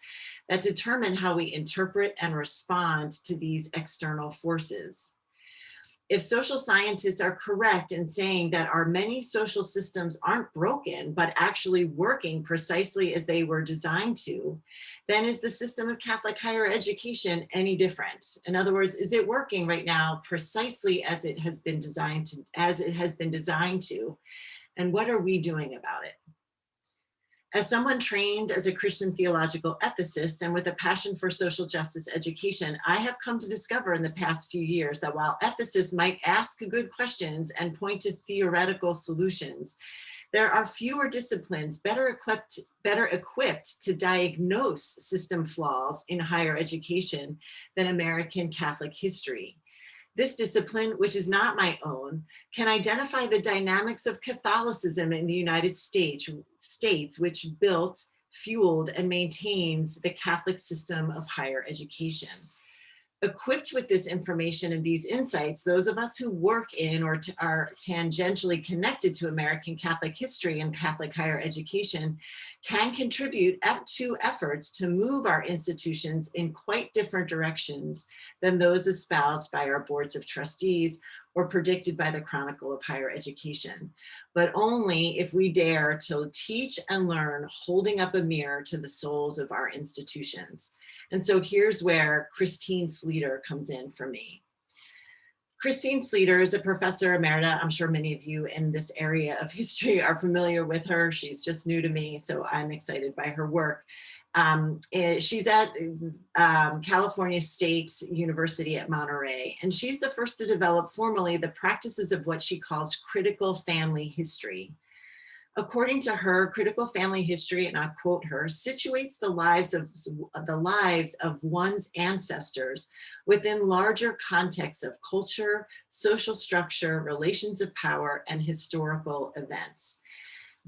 Speaker 5: that determine how we interpret and respond to these external forces. If social scientists are correct in saying that our many social systems aren't broken, but actually working precisely as they were designed to, then is the system of Catholic higher education any different? In other words, is it working right now precisely as it has been designed to, and what are we doing about it? As someone trained as a Christian theological ethicist and with a passion for social justice education, I have come to discover in the past few years that while ethicists might ask good questions and point to theoretical solutions, there are fewer disciplines better equipped to diagnose system flaws in higher education than American Catholic history. This discipline, which is not my own, can identify the dynamics of Catholicism in the United States, which built, fueled, and maintains the Catholic system of higher education. Equipped with this information and these insights, those of us who work in or are tangentially connected to American Catholic history and Catholic higher education can contribute to efforts to move our institutions in quite different directions than those espoused by our boards of trustees or predicted by the Chronicle of Higher Education, but only if we dare to teach and learn holding up a mirror to the souls of our institutions. And so here's where Christine Sleeter comes in for me. Christine Sleeter is a professor emerita. I'm sure many of you in this area of history are familiar with her. She's just new to me, so I'm excited by her work. She's at California State University at Monterey, and she's the first to develop formally the practices of what she calls critical family history. According to her, critical family history, and I quote her, situates the lives of one's ancestors within larger contexts of culture, social structure, relations of power, and historical events.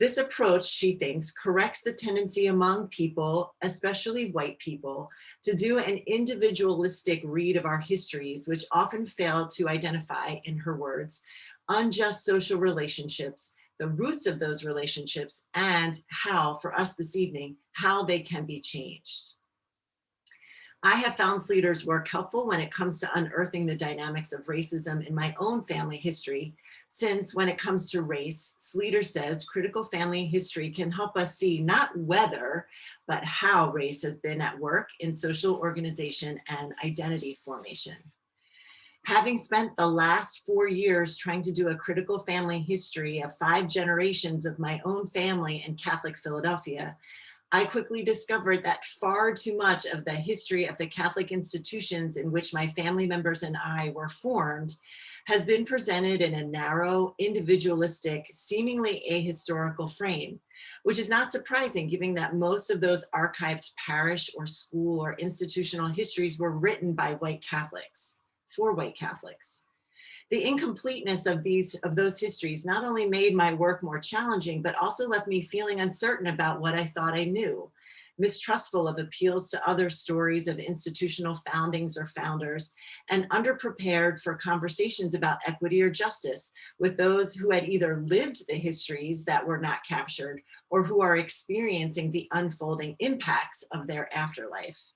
Speaker 5: This approach, she thinks, corrects the tendency among people, especially white people, to do an individualistic read of our histories, which often fail to identify, in her words, unjust social relationships, the roots of those relationships, and how, for us this evening, how they can be changed. I have found Sleater's work helpful when it comes to unearthing the dynamics of racism in my own family history, since when it comes to race, Sleater says critical family history can help us see not whether, but how race has been at work in social organization and identity formation. Having spent the last 4 years trying to do a critical family history of 5 generations of my own family in Catholic Philadelphia, I quickly discovered that far too much of the history of the Catholic institutions in which my family members and I were formed has been presented in a narrow, individualistic, seemingly ahistorical frame, which is not surprising given that most of those archived parish or school or institutional histories were written by white Catholics, for white Catholics. The incompleteness of those histories not only made my work more challenging, but also left me feeling uncertain about what I thought I knew, mistrustful of appeals to other stories of institutional foundings or founders, and underprepared for conversations about equity or justice with those who had either lived the histories that were not captured or who are experiencing the unfolding impacts of their afterlife.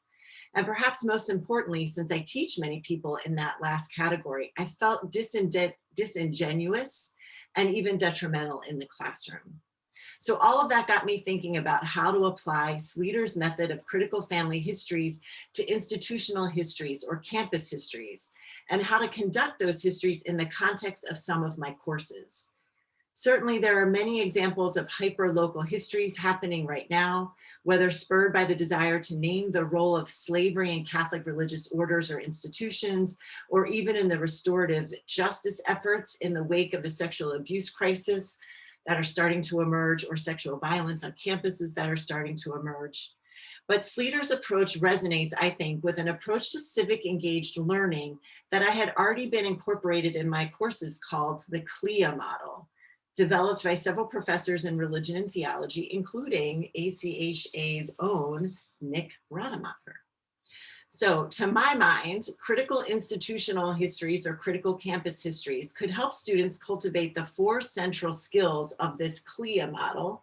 Speaker 5: And perhaps most importantly, since I teach many people in that last category, I felt disingenuous and even detrimental in the classroom. So all of that got me thinking about how to apply Sleater's method of critical family histories to institutional histories or campus histories, and how to conduct those histories in the context of some of my courses. Certainly, there are many examples of hyper-local histories happening right now, whether spurred by the desire to name the role of slavery in Catholic religious orders or institutions, or even in the restorative justice efforts in the wake of the sexual abuse crisis that are starting to emerge, or sexual violence on campuses that are starting to emerge. But Sleater's approach resonates, I think, with an approach to civic engaged learning that I had already been incorporated in my courses called the CLIA model, developed by several professors in religion and theology, including ACHA's own Nick Rademacher. So to my mind, critical institutional histories or critical campus histories could help students cultivate the 4 central skills of this CLIA model,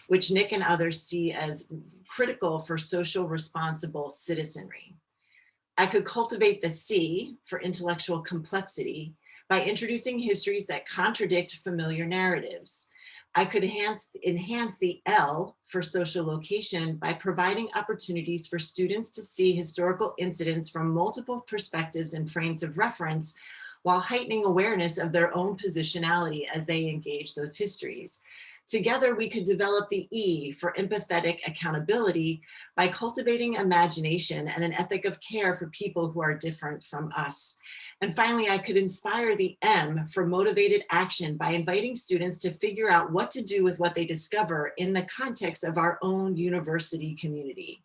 Speaker 5: which Nick and others see as critical for social responsible citizenry. I could cultivate the C for intellectual complexity by introducing histories that contradict familiar narratives. I could enhance the L for social location by providing opportunities for students to see historical incidents from multiple perspectives and frames of reference, while heightening awareness of their own positionality as they engage those histories. Together, we could develop the E for empathetic accountability by cultivating imagination and an ethic of care for people who are different from us. And finally, I could inspire the M for motivated action by inviting students to figure out what to do with what they discover in the context of our own university community.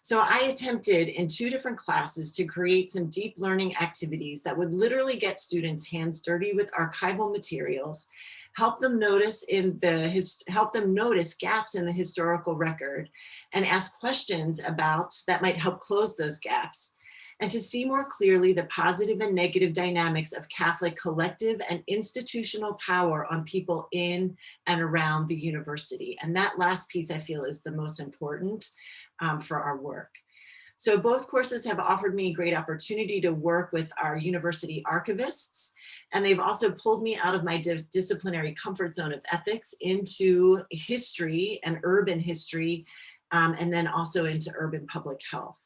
Speaker 5: So I attempted in 2 different classes to create some deep learning activities that would literally get students hands dirty with archival materials, help them notice gaps in the historical record, and ask questions that might help close those gaps, and to see more clearly the positive and negative dynamics of Catholic collective and institutional power on people in and around the university. And that last piece I feel is the most important for our work. So both courses have offered me a great opportunity to work with our university archivists, and they've also pulled me out of my disciplinary comfort zone of ethics into history and urban history, and then also into urban public health.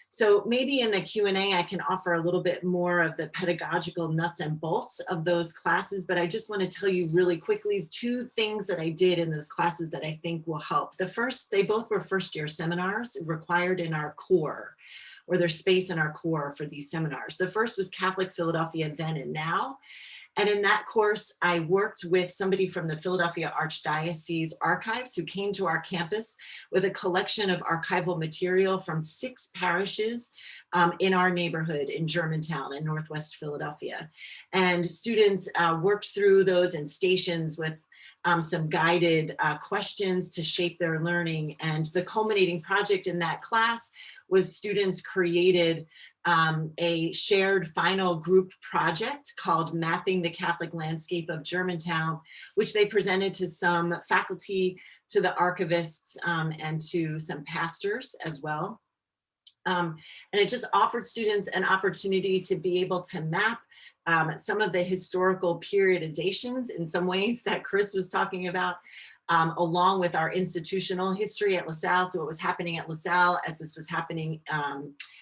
Speaker 5: So maybe in the Q&A, I can offer a little bit more of the pedagogical nuts and bolts of those classes, but I just want to tell you really quickly 2 things that I did in those classes that I think will help. The first, they both were first-year seminars required in our core, or there's space in our core for these seminars. The first was Catholic Philadelphia Then and Now. And in that course, I worked with somebody from the Philadelphia Archdiocese Archives who came to our campus with a collection of archival material from 6 parishes in our neighborhood in Germantown in Northwest Philadelphia. And students worked through those in stations with some guided questions to shape their learning. And the culminating project in that class was students created a shared final group project called Mapping the Catholic Landscape of Germantown, which they presented to some faculty, to the archivists, and to some pastors as well. And it just offered students an opportunity to be able to map some of the historical periodizations in some ways that Chris was talking about, along with our institutional history at LaSalle. So what was happening at LaSalle as this was happening,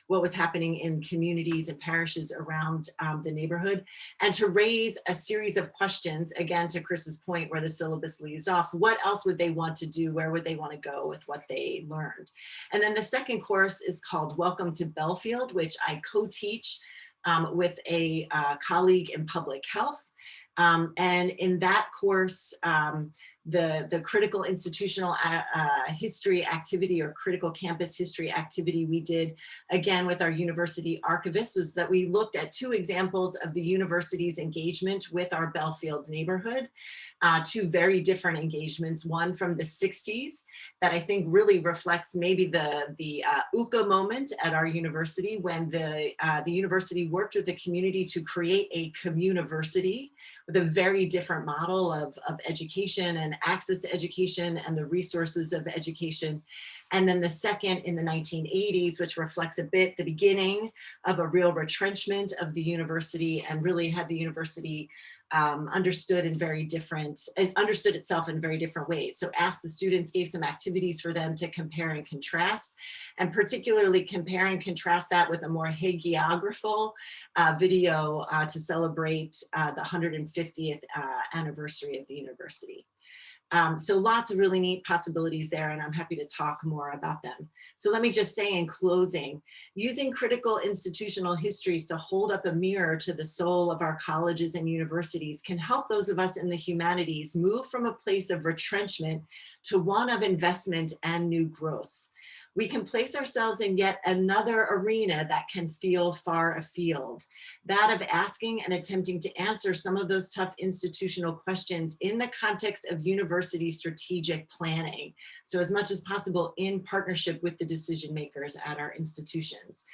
Speaker 5: what was happening in communities and parishes around the neighborhood, and to raise a series of questions, again, to Chris's point where the syllabus leaves off, what else would they want to do? Where would they want to go with what they learned? And then the second course is called Welcome to Belfield, which I co-teach with a colleague in public health. And in that course, the critical institutional history activity or critical campus history activity we did, again, with our university archivist, was that we looked at two examples of the university's engagement with our Belfield neighborhood, two very different engagements, one from the 60s that I think really reflects maybe the UCA moment at our university, when the university worked with the community to create a communiversity with a very different model of education and access to education and the resources of education. And then the second in the 1980s, which reflects a bit the beginning of a real retrenchment of the university, and really had the university understood itself in very different ways. So asked the students, gave some activities for them to compare and contrast, and particularly compare and contrast that with a more hagiographical video to celebrate the 150th anniversary of the university. So lots of really neat possibilities there, and I'm happy to talk more about them. So let me just say in closing, using critical institutional histories to hold up a mirror to the soul of our colleges and universities can help those of us in the humanities move from a place of retrenchment to one of investment and new growth. We can place ourselves in yet another arena that can feel far afield, that of asking and attempting to answer some of those tough institutional questions in the context of university strategic planning. So as much as possible in partnership with the decision makers at our institutions.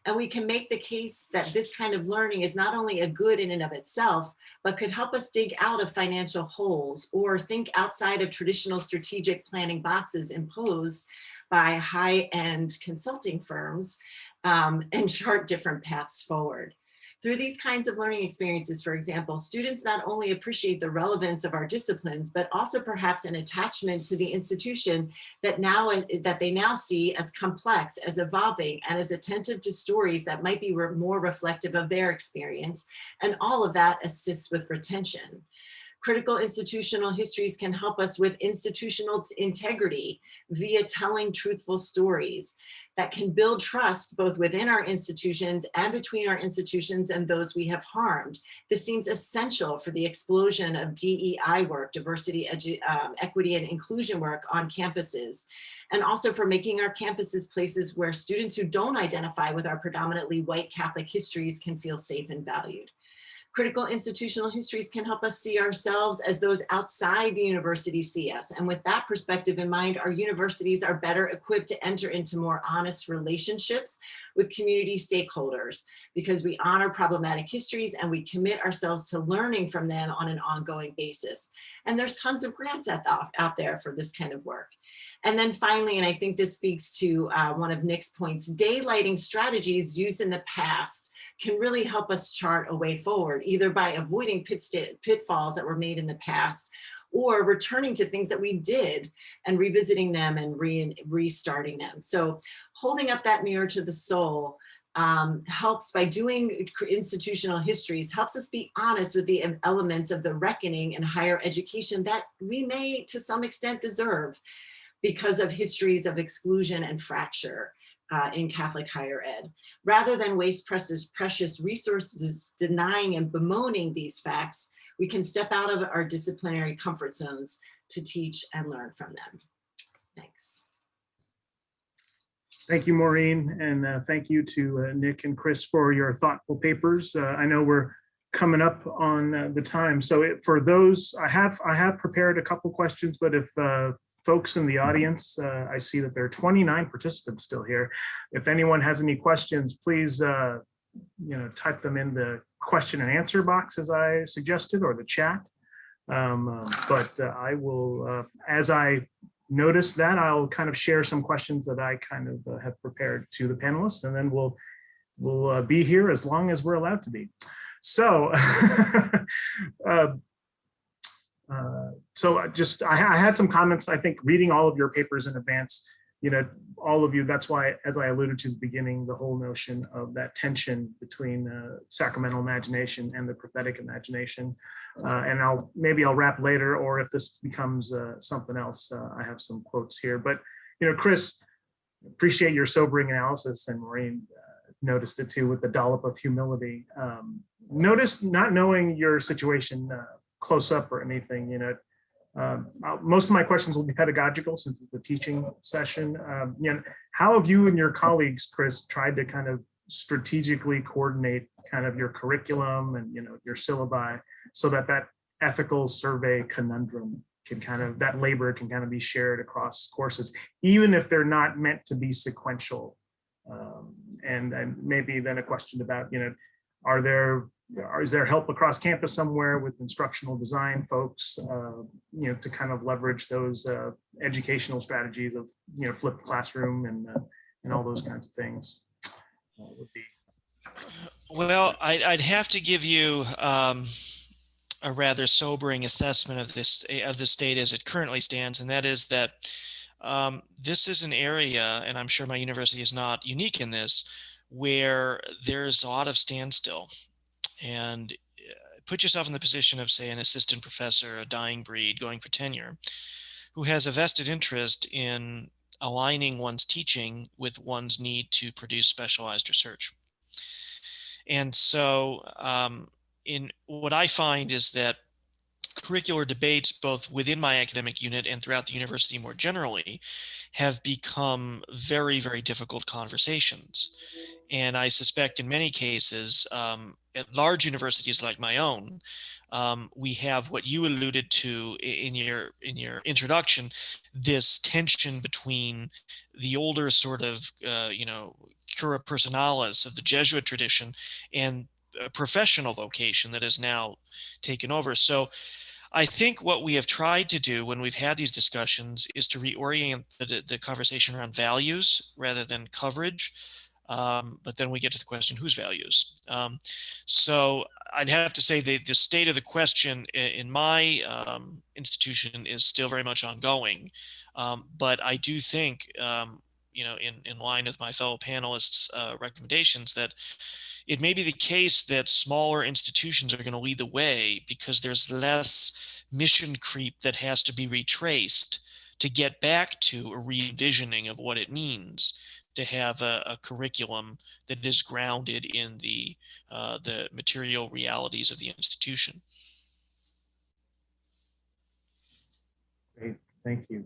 Speaker 5: And we can make the case that this kind of learning is not only a good in and of itself, but could help us dig out of financial holes or think outside of traditional strategic planning boxes imposed by high-end consulting firms, and chart different paths forward. Through these kinds of learning experiences, for example, students not only appreciate the relevance of our disciplines, but also perhaps an attachment to the institution that they now see as complex, as evolving, and as attentive to stories that might be more reflective of their experience. And all of that assists with retention. Critical institutional histories can help us with institutional integrity via telling truthful stories that can build trust both within our institutions and between our institutions and those we have harmed. This seems essential for the explosion of DEI work, diversity, equity, and inclusion work on campuses, and also for making our campuses places where students who don't identify with our predominantly white Catholic histories can feel safe and valued. Critical institutional histories can help us see ourselves as those outside the university see us. And with that perspective in mind, our universities are better equipped to enter into more honest relationships with community stakeholders because we honor problematic histories and we commit ourselves to learning from them on an ongoing basis. And there's tons of grants out there for this kind of work. And then finally, and I think this speaks to one of Nick's points, daylighting strategies used in the past can really help us chart a way forward, either by avoiding pitfalls that were made in the past or returning to things that we did and revisiting them and restarting them. So holding up that mirror to the soul helps, by doing institutional histories, helps us be honest with the elements of the reckoning in higher education that we may to some extent deserve because of histories of exclusion and fracture in Catholic higher ed. Rather than waste precious resources denying and bemoaning these facts, we can step out of our disciplinary comfort zones to teach and learn from them. Thanks.
Speaker 2: Thank you, Maureen, and thank you to Nick and Chris for your thoughtful papers. I know we're coming up on the time. So for those, I have prepared a couple questions, but if folks in the audience, I see that there are 29 participants still here. If anyone has any questions, please type them in the question and answer box as I suggested, or the chat. But I will, as I notice that, I'll kind of share some questions that I kind of have prepared to the panelists, and then we'll be here as long as we're allowed to be. So, I had some comments. I think reading all of your papers in advance, all of you, that's why, as I alluded to at the beginning, the whole notion of that tension between sacramental imagination and the prophetic imagination. And maybe I'll wrap later, or if this becomes something else, I have some quotes here. But, Chris, appreciate your sobering analysis, and Maureen noticed it too with the dollop of humility. Notice not knowing your situation close up or anything, most of my questions will be pedagogical since it's a teaching session. How have you and your colleagues, Chris, tried to kind of strategically coordinate kind of your curriculum and, your syllabi so that ethical survey conundrum can that labor can kind of be shared across courses, even if they're not meant to be sequential? And maybe then a question about, is there help across campus somewhere with instructional design folks, to kind of leverage those educational strategies of, flipped classroom and all those kinds of things? Would be.
Speaker 3: Well, I'd have to give you a rather sobering assessment of the state as it currently stands, and that is that this is an area, and I'm sure my university is not unique in this, where there's a lot of standstill. And put yourself in the position of, say, an assistant professor, a dying breed going for tenure, who has a vested interest in aligning one's teaching with one's need to produce specialized research. And so in what I find is that curricular debates, both within my academic unit and throughout the university more generally, have become very, very difficult conversations. And I suspect in many cases, at large universities like my own, we have what you alluded to in your introduction, this tension between the older sort of, cura personalis of the Jesuit tradition and a professional vocation that has now taken over. So I think what we have tried to do when we've had these discussions is to reorient the conversation around values rather than coverage. But then we get to the question, whose values? So I'd have to say the state of the question in my institution is still very much ongoing. But I do think, in line with my fellow panelists' recommendations, that it may be the case that smaller institutions are going to lead the way because there's less mission creep that has to be retraced to get back to a re-envisioning of what it means to have a curriculum that is grounded in the material realities of the institution.
Speaker 2: Great, thank you.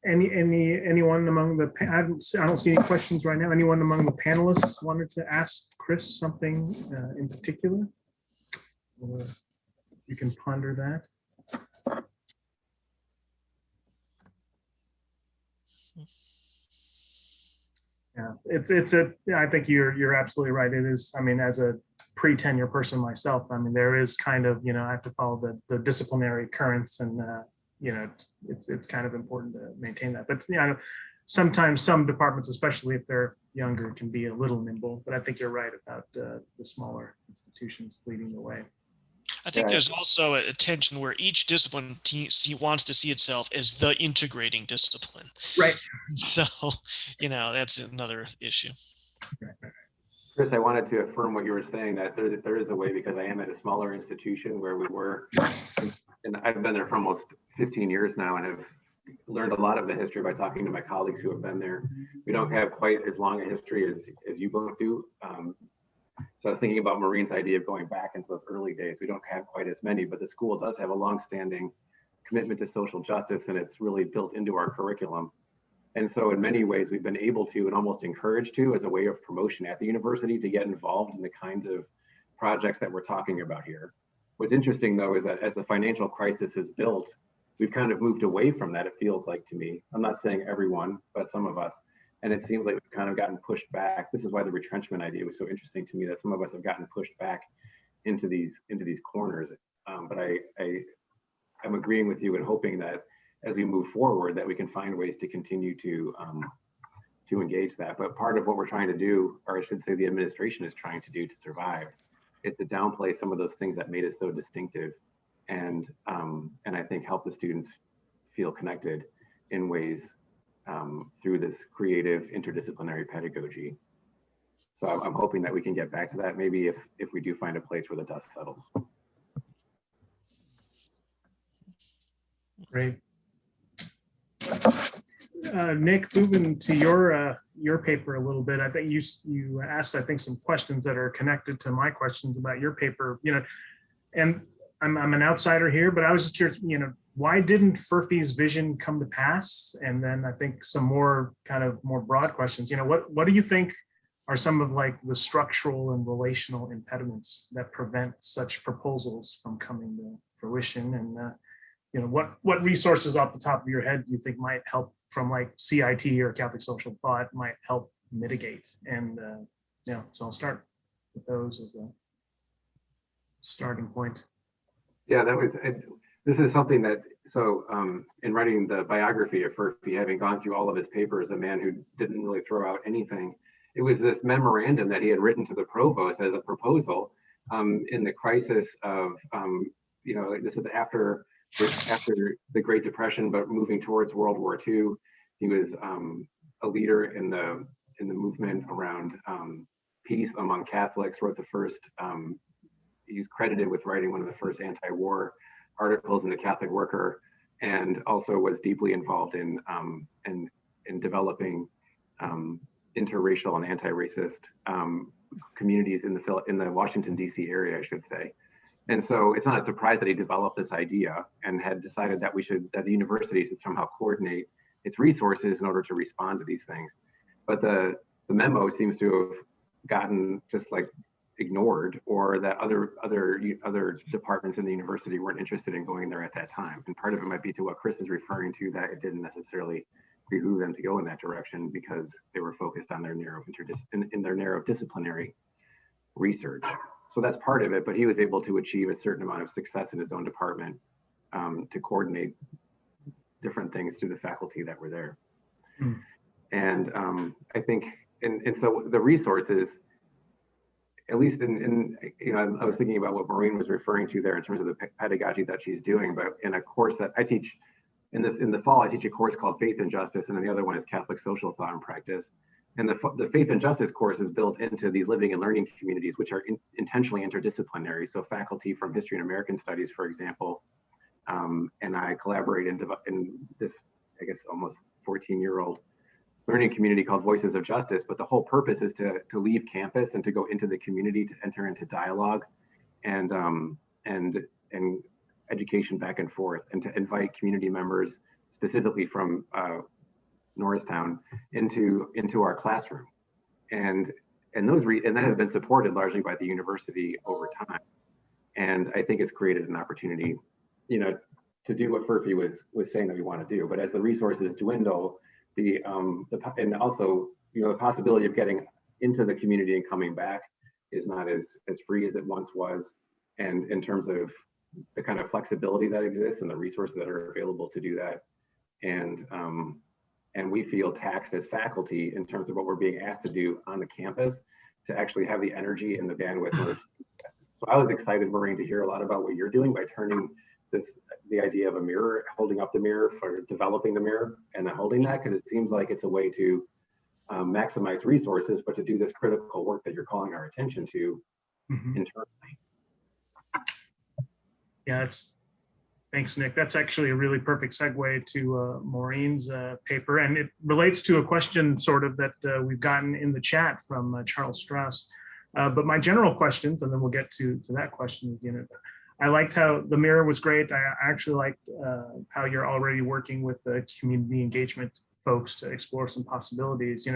Speaker 2: Anyone among the, I don't see any questions right now. Anyone among the panelists wanted to ask Chris something in particular? Or you can ponder that. Yeah, I think you're absolutely right. It is, as a pre-tenure person myself, there is kind of, I have to follow the disciplinary currents, and it's kind of important to maintain that. But sometimes some departments, especially if they're younger, can be a little nimble. But I think you're right about the smaller institutions leading the way.
Speaker 3: I think there's also a tension where each discipline wants to see itself as the integrating discipline.
Speaker 2: Right.
Speaker 3: So, that's another issue.
Speaker 4: Chris, I wanted to affirm what you were saying, that there is a way, because I am at a smaller institution where we were, and I've been there for almost 15 years now and have learned a lot of the history by talking to my colleagues who have been there. We don't have quite as long a history as you both do. So I was thinking about Maureen's idea of going back into those early days. We don't have quite as many, but the school does have a longstanding commitment to social justice, and it's really built into our curriculum. And so in many ways, we've been able to, and almost encouraged to, as a way of promotion at the university, to get involved in the kinds of projects that we're talking about here. What's interesting though is that as the financial crisis has built, we've kind of moved away from that, it feels like to me. I'm not saying everyone, but some of us. And it seems like we've kind of gotten pushed back. This is why the retrenchment idea was so interesting to me, that some of us have gotten pushed back into these corners. But I'm agreeing with you and hoping that as we move forward, that we can find ways to continue to engage that. But part of what we're trying to do, or I should say the administration is trying to do to survive, is to downplay some of those things that made us so distinctive, and I think help the students feel connected in ways through this creative interdisciplinary pedagogy. So I'm hoping that we can get back to that, maybe if we do find a place where the dust settles.
Speaker 2: Great. Nick, moving to your paper a little bit, I think you asked, I think, some questions that are connected to my questions about your paper, and I'm an outsider here, but I was just curious, why didn't Furphy's vision come to pass? And then I think some more kind of more broad questions, what do you think are some of like the structural and relational impediments that prevent such proposals from coming to fruition? And what resources off the top of your head do you think might help from like CIT or Catholic Social Thought might help mitigate? And so I'll start with those as a starting point.
Speaker 4: Yeah, this is something that, so in writing the biography of Furphy, having gone through all of his papers, a man who didn't really throw out anything, it was this memorandum that he had written to the provost as a proposal in the crisis of, this is after the Great Depression, but moving towards World War II. He was a leader in the movement around peace among Catholics, wrote the first, he's credited with writing one of the first anti-war articles in the Catholic Worker, and also was deeply involved in developing interracial and anti-racist communities in the Washington, D.C. area, I should say. And so it's not a surprise that he developed this idea and had decided that that the university should somehow coordinate its resources in order to respond to these things. But the memo seems to have gotten just like ignored, or that other departments in the university weren't interested in going there at that time. And part of it might be to what Chris is referring to, that it didn't necessarily behoove them to go in that direction because they were focused on their narrow disciplinary research. So that's part of it, but he was able to achieve a certain amount of success in his own department to coordinate different things through the faculty that were there. Mm. And I think, and so the resources, at least I was thinking about what Maureen was referring to there in terms of the pedagogy that she's doing, but in a course that I teach, in the fall, I teach a course called Faith and Justice, and then the other one is Catholic Social Thought and Practice. And the Faith and Justice course is built into these living and learning communities, which are intentionally interdisciplinary. So faculty from History and American Studies, for example, and I collaborate in this, I guess, almost 14-year-old learning community called Voices of Justice. But the whole purpose is to leave campus and to go into the community, to enter into dialogue and education back and forth, and to invite community members, specifically from Norristown, into our classroom, and that has been supported largely by the university over time. And I think it's created an opportunity, to do what Furphy was saying that we want to do. But as the resources dwindle, and also the possibility of getting into the community and coming back is not as free as it once was. And in terms of the kind of flexibility that exists and the resources that are available to do that, and we feel taxed as faculty in terms of what we're being asked to do on the campus to actually have the energy and the bandwidth. So I was excited, Maureen, to hear a lot about what you're doing by turning the idea of a mirror, holding up the mirror, for developing the mirror and then holding that, because it seems like it's a way to maximize resources, but to do this critical work that you're calling our attention to internally.
Speaker 2: Yeah, thanks, Nick. That's actually a really perfect segue to Maureen's paper, and it relates to a question sort of that we've gotten in the chat from Charles Strauss. But my general questions, and then we'll get to that question, is, I liked how the mirror was great. I actually liked how you're already working with the community engagement folks to explore some possibilities.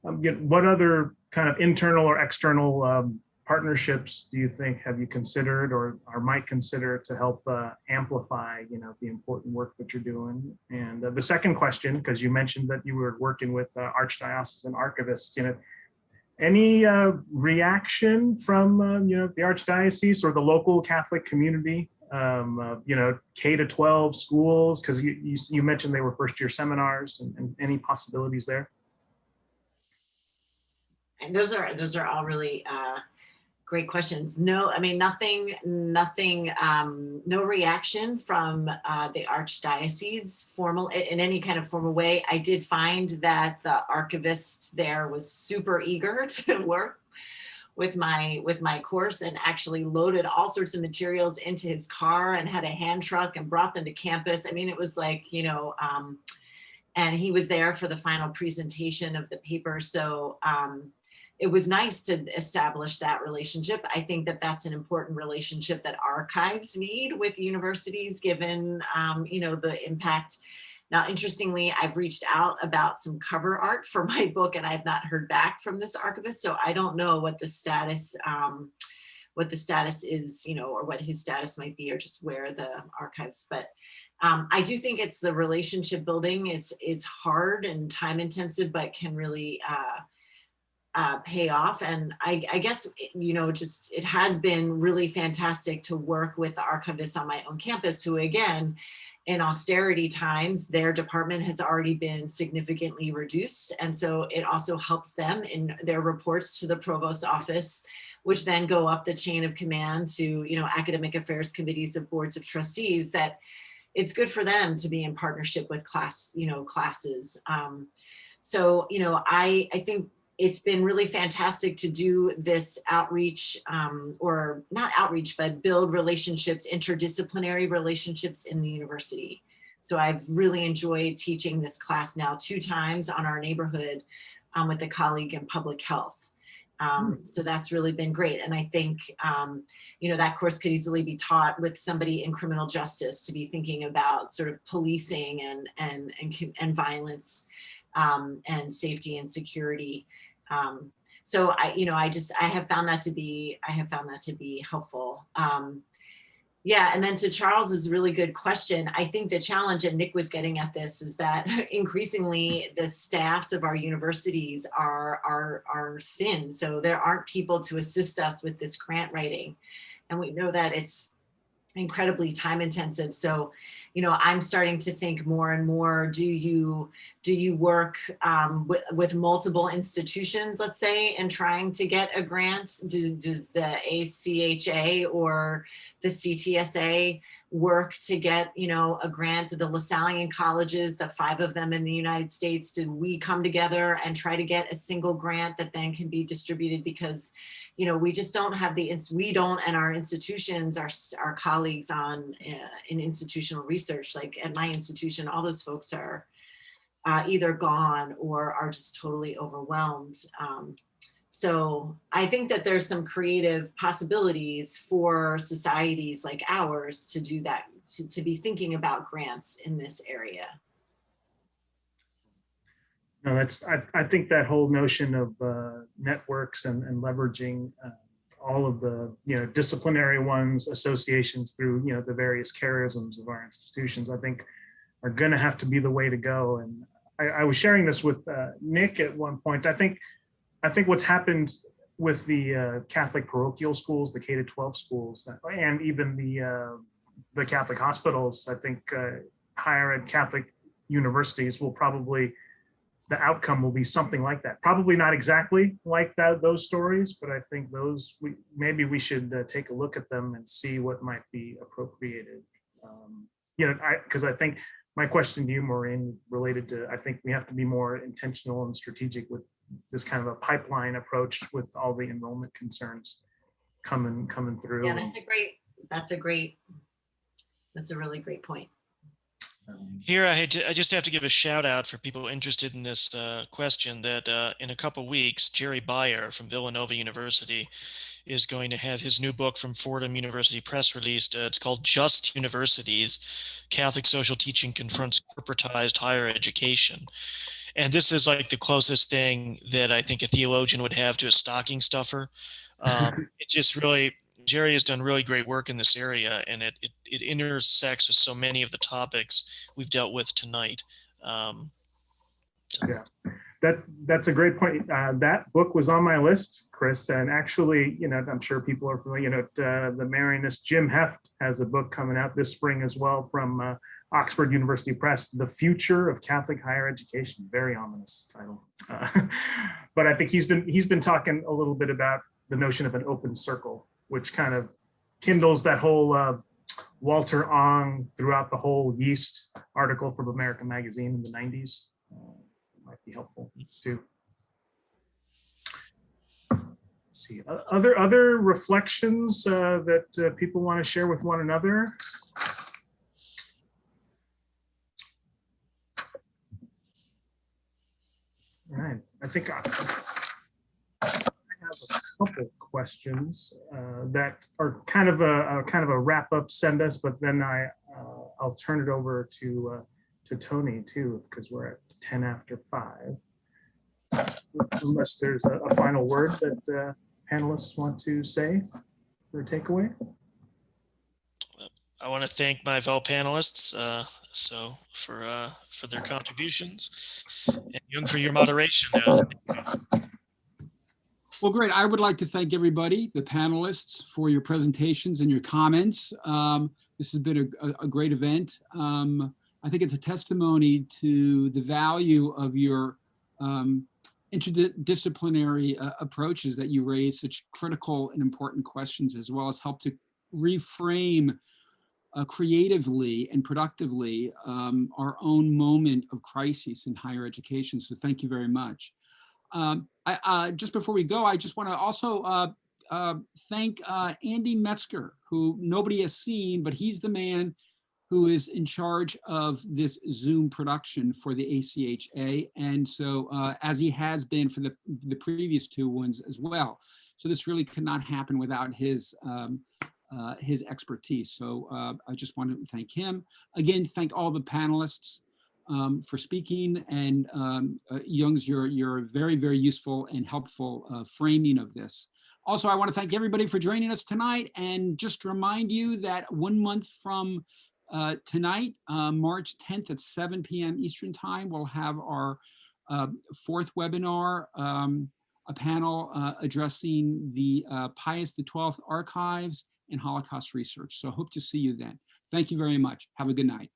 Speaker 2: What other kind of internal or external partnerships do you think have you considered or might consider to help amplify, the important work that you're doing? And the second question, because you mentioned that you were working with archdiocesan archivists, any reaction from the archdiocese or the local Catholic community, K to 12 schools, because you mentioned they were first year seminars, and any possibilities there?
Speaker 5: And those are all really great questions. No, I mean, nothing, no reaction from the archdiocese in any kind of formal way. I did find that the archivist there was super eager to work with my course, and actually loaded all sorts of materials into his car and had a hand truck and brought them to campus. I mean, it was like, and he was there for the final presentation of the paper. So it was nice to establish that relationship. I think that that's an important relationship that archives need with universities, given the impact. Now, interestingly, I've reached out about some cover art for my book, and I've not heard back from this archivist. So I don't know what the status is, or what his status might be, or just where the archives. But I do think it's the relationship building is hard and time intensive, but can really pay off. And I guess, it has been really fantastic to work with the archivists on my own campus, who, again, in austerity times, their department has already been significantly reduced. And so it also helps them in their reports to the provost office, which then go up the chain of command to, academic affairs committees of boards of trustees, that it's good for them to be in partnership with classes. So, I think it's been really fantastic to do this outreach, or not outreach, but build relationships, interdisciplinary relationships in the university. So I've really enjoyed teaching this class now 2 times on our neighborhood with a colleague in public health. So that's really been great. And I think, that course could easily be taught with somebody in criminal justice, to be thinking about sort of policing and violence, and safety and security. So I have found that to be helpful. Yeah, and then to Charles's really good question, I think the challenge, and Nick was getting at this, is that increasingly the staffs of our universities are thin. So there aren't people to assist us with this grant writing. And we know that it's incredibly time intensive. So, I'm starting to think more and more, do you work with multiple institutions, let's say, and trying to get a grant? Does the ACHA or the CTSA work to get, a grant? To the LaSallian colleges, the 5 of them in the United States, did we come together and try to get a single grant that then can be distributed? Because we just don't have and our institutions, our colleagues in institutional research, like at my institution, all those folks are either gone or are just totally overwhelmed. So I think that there's some creative possibilities for societies like ours to do that, to be thinking about grants in this area.
Speaker 2: No, I think that whole notion of networks and leveraging all of the disciplinary ones, associations through the various charisms of our institutions, I think are going to have to be the way to go. And I was sharing this with Nick at one point. I think what's happened with the Catholic parochial schools, the K to 12 schools, and even the Catholic hospitals, I think higher ed Catholic universities will probably, the outcome will be something like that. Probably not exactly like those stories, but I think maybe we should take a look at them and see what might be appropriated. Because I think my question to you, Maureen, related to, I think we have to be more intentional and strategic with this kind of a pipeline approach with all the enrollment concerns coming through.
Speaker 5: Yeah, that's a really great point.
Speaker 3: Here, I just have to give a shout out for people interested in this question that in a couple weeks, Jerry Beyer from Villanova University is going to have his new book from Fordham University Press released. It's called Just Universities, Catholic Social Teaching Confronts Corporatized Higher Education. And this is like the closest thing that I think a theologian would have to a stocking stuffer It just really, Jerry has done really great work in this area, and it intersects with so many of the topics we've dealt with tonight.
Speaker 2: Yeah, that's a great point. That book was on my list, Chris, and actually, I'm sure people are familiar. The Marianist Jim Heft has a book coming out this spring as well from Oxford University Press, The Future of Catholic Higher Education. Very ominous title, but I think he's been talking a little bit about the notion of an open circle, which kind of kindles that whole Walter Ong throughout the whole yeast article from American Magazine in the 90s. Might be helpful too. Let's see, other reflections that people want to share with one another. All right, I think I have a couple questions that are kind of a wrap up, send us, but then I'll turn it over to Tony too, because we're at 10 after 5. Unless there's a final word that panelists want to say for a takeaway.
Speaker 3: I want to thank my fellow panelists for their contributions, and Dung for your moderation.
Speaker 1: Well, great. I would like to thank everybody, the panelists, for your presentations and your comments. This has been a great event. I think it's a testimony to the value of your interdisciplinary approaches, that you raise such critical and important questions, as well as help to reframe creatively and productively our own moment of crisis in higher education. So thank you very much. Just before we go, I just want to also thank Andy Metzger, who nobody has seen, but he's the man who is in charge of this Zoom production for the ACHA. And so as he has been for the previous 2 ones as well. So this really could not happen without his expertise. So I just want to thank him. Again, thank all the panelists for speaking, and Jung's your very, very useful and helpful framing of this. Also, I want to thank everybody for joining us tonight, and just remind you that 1 month from tonight, March 10th at 7 p.m. Eastern Time, we'll have our 4th webinar, a panel addressing the Pius XII archives and Holocaust research. So hope to see you then. Thank you very much. Have a good night.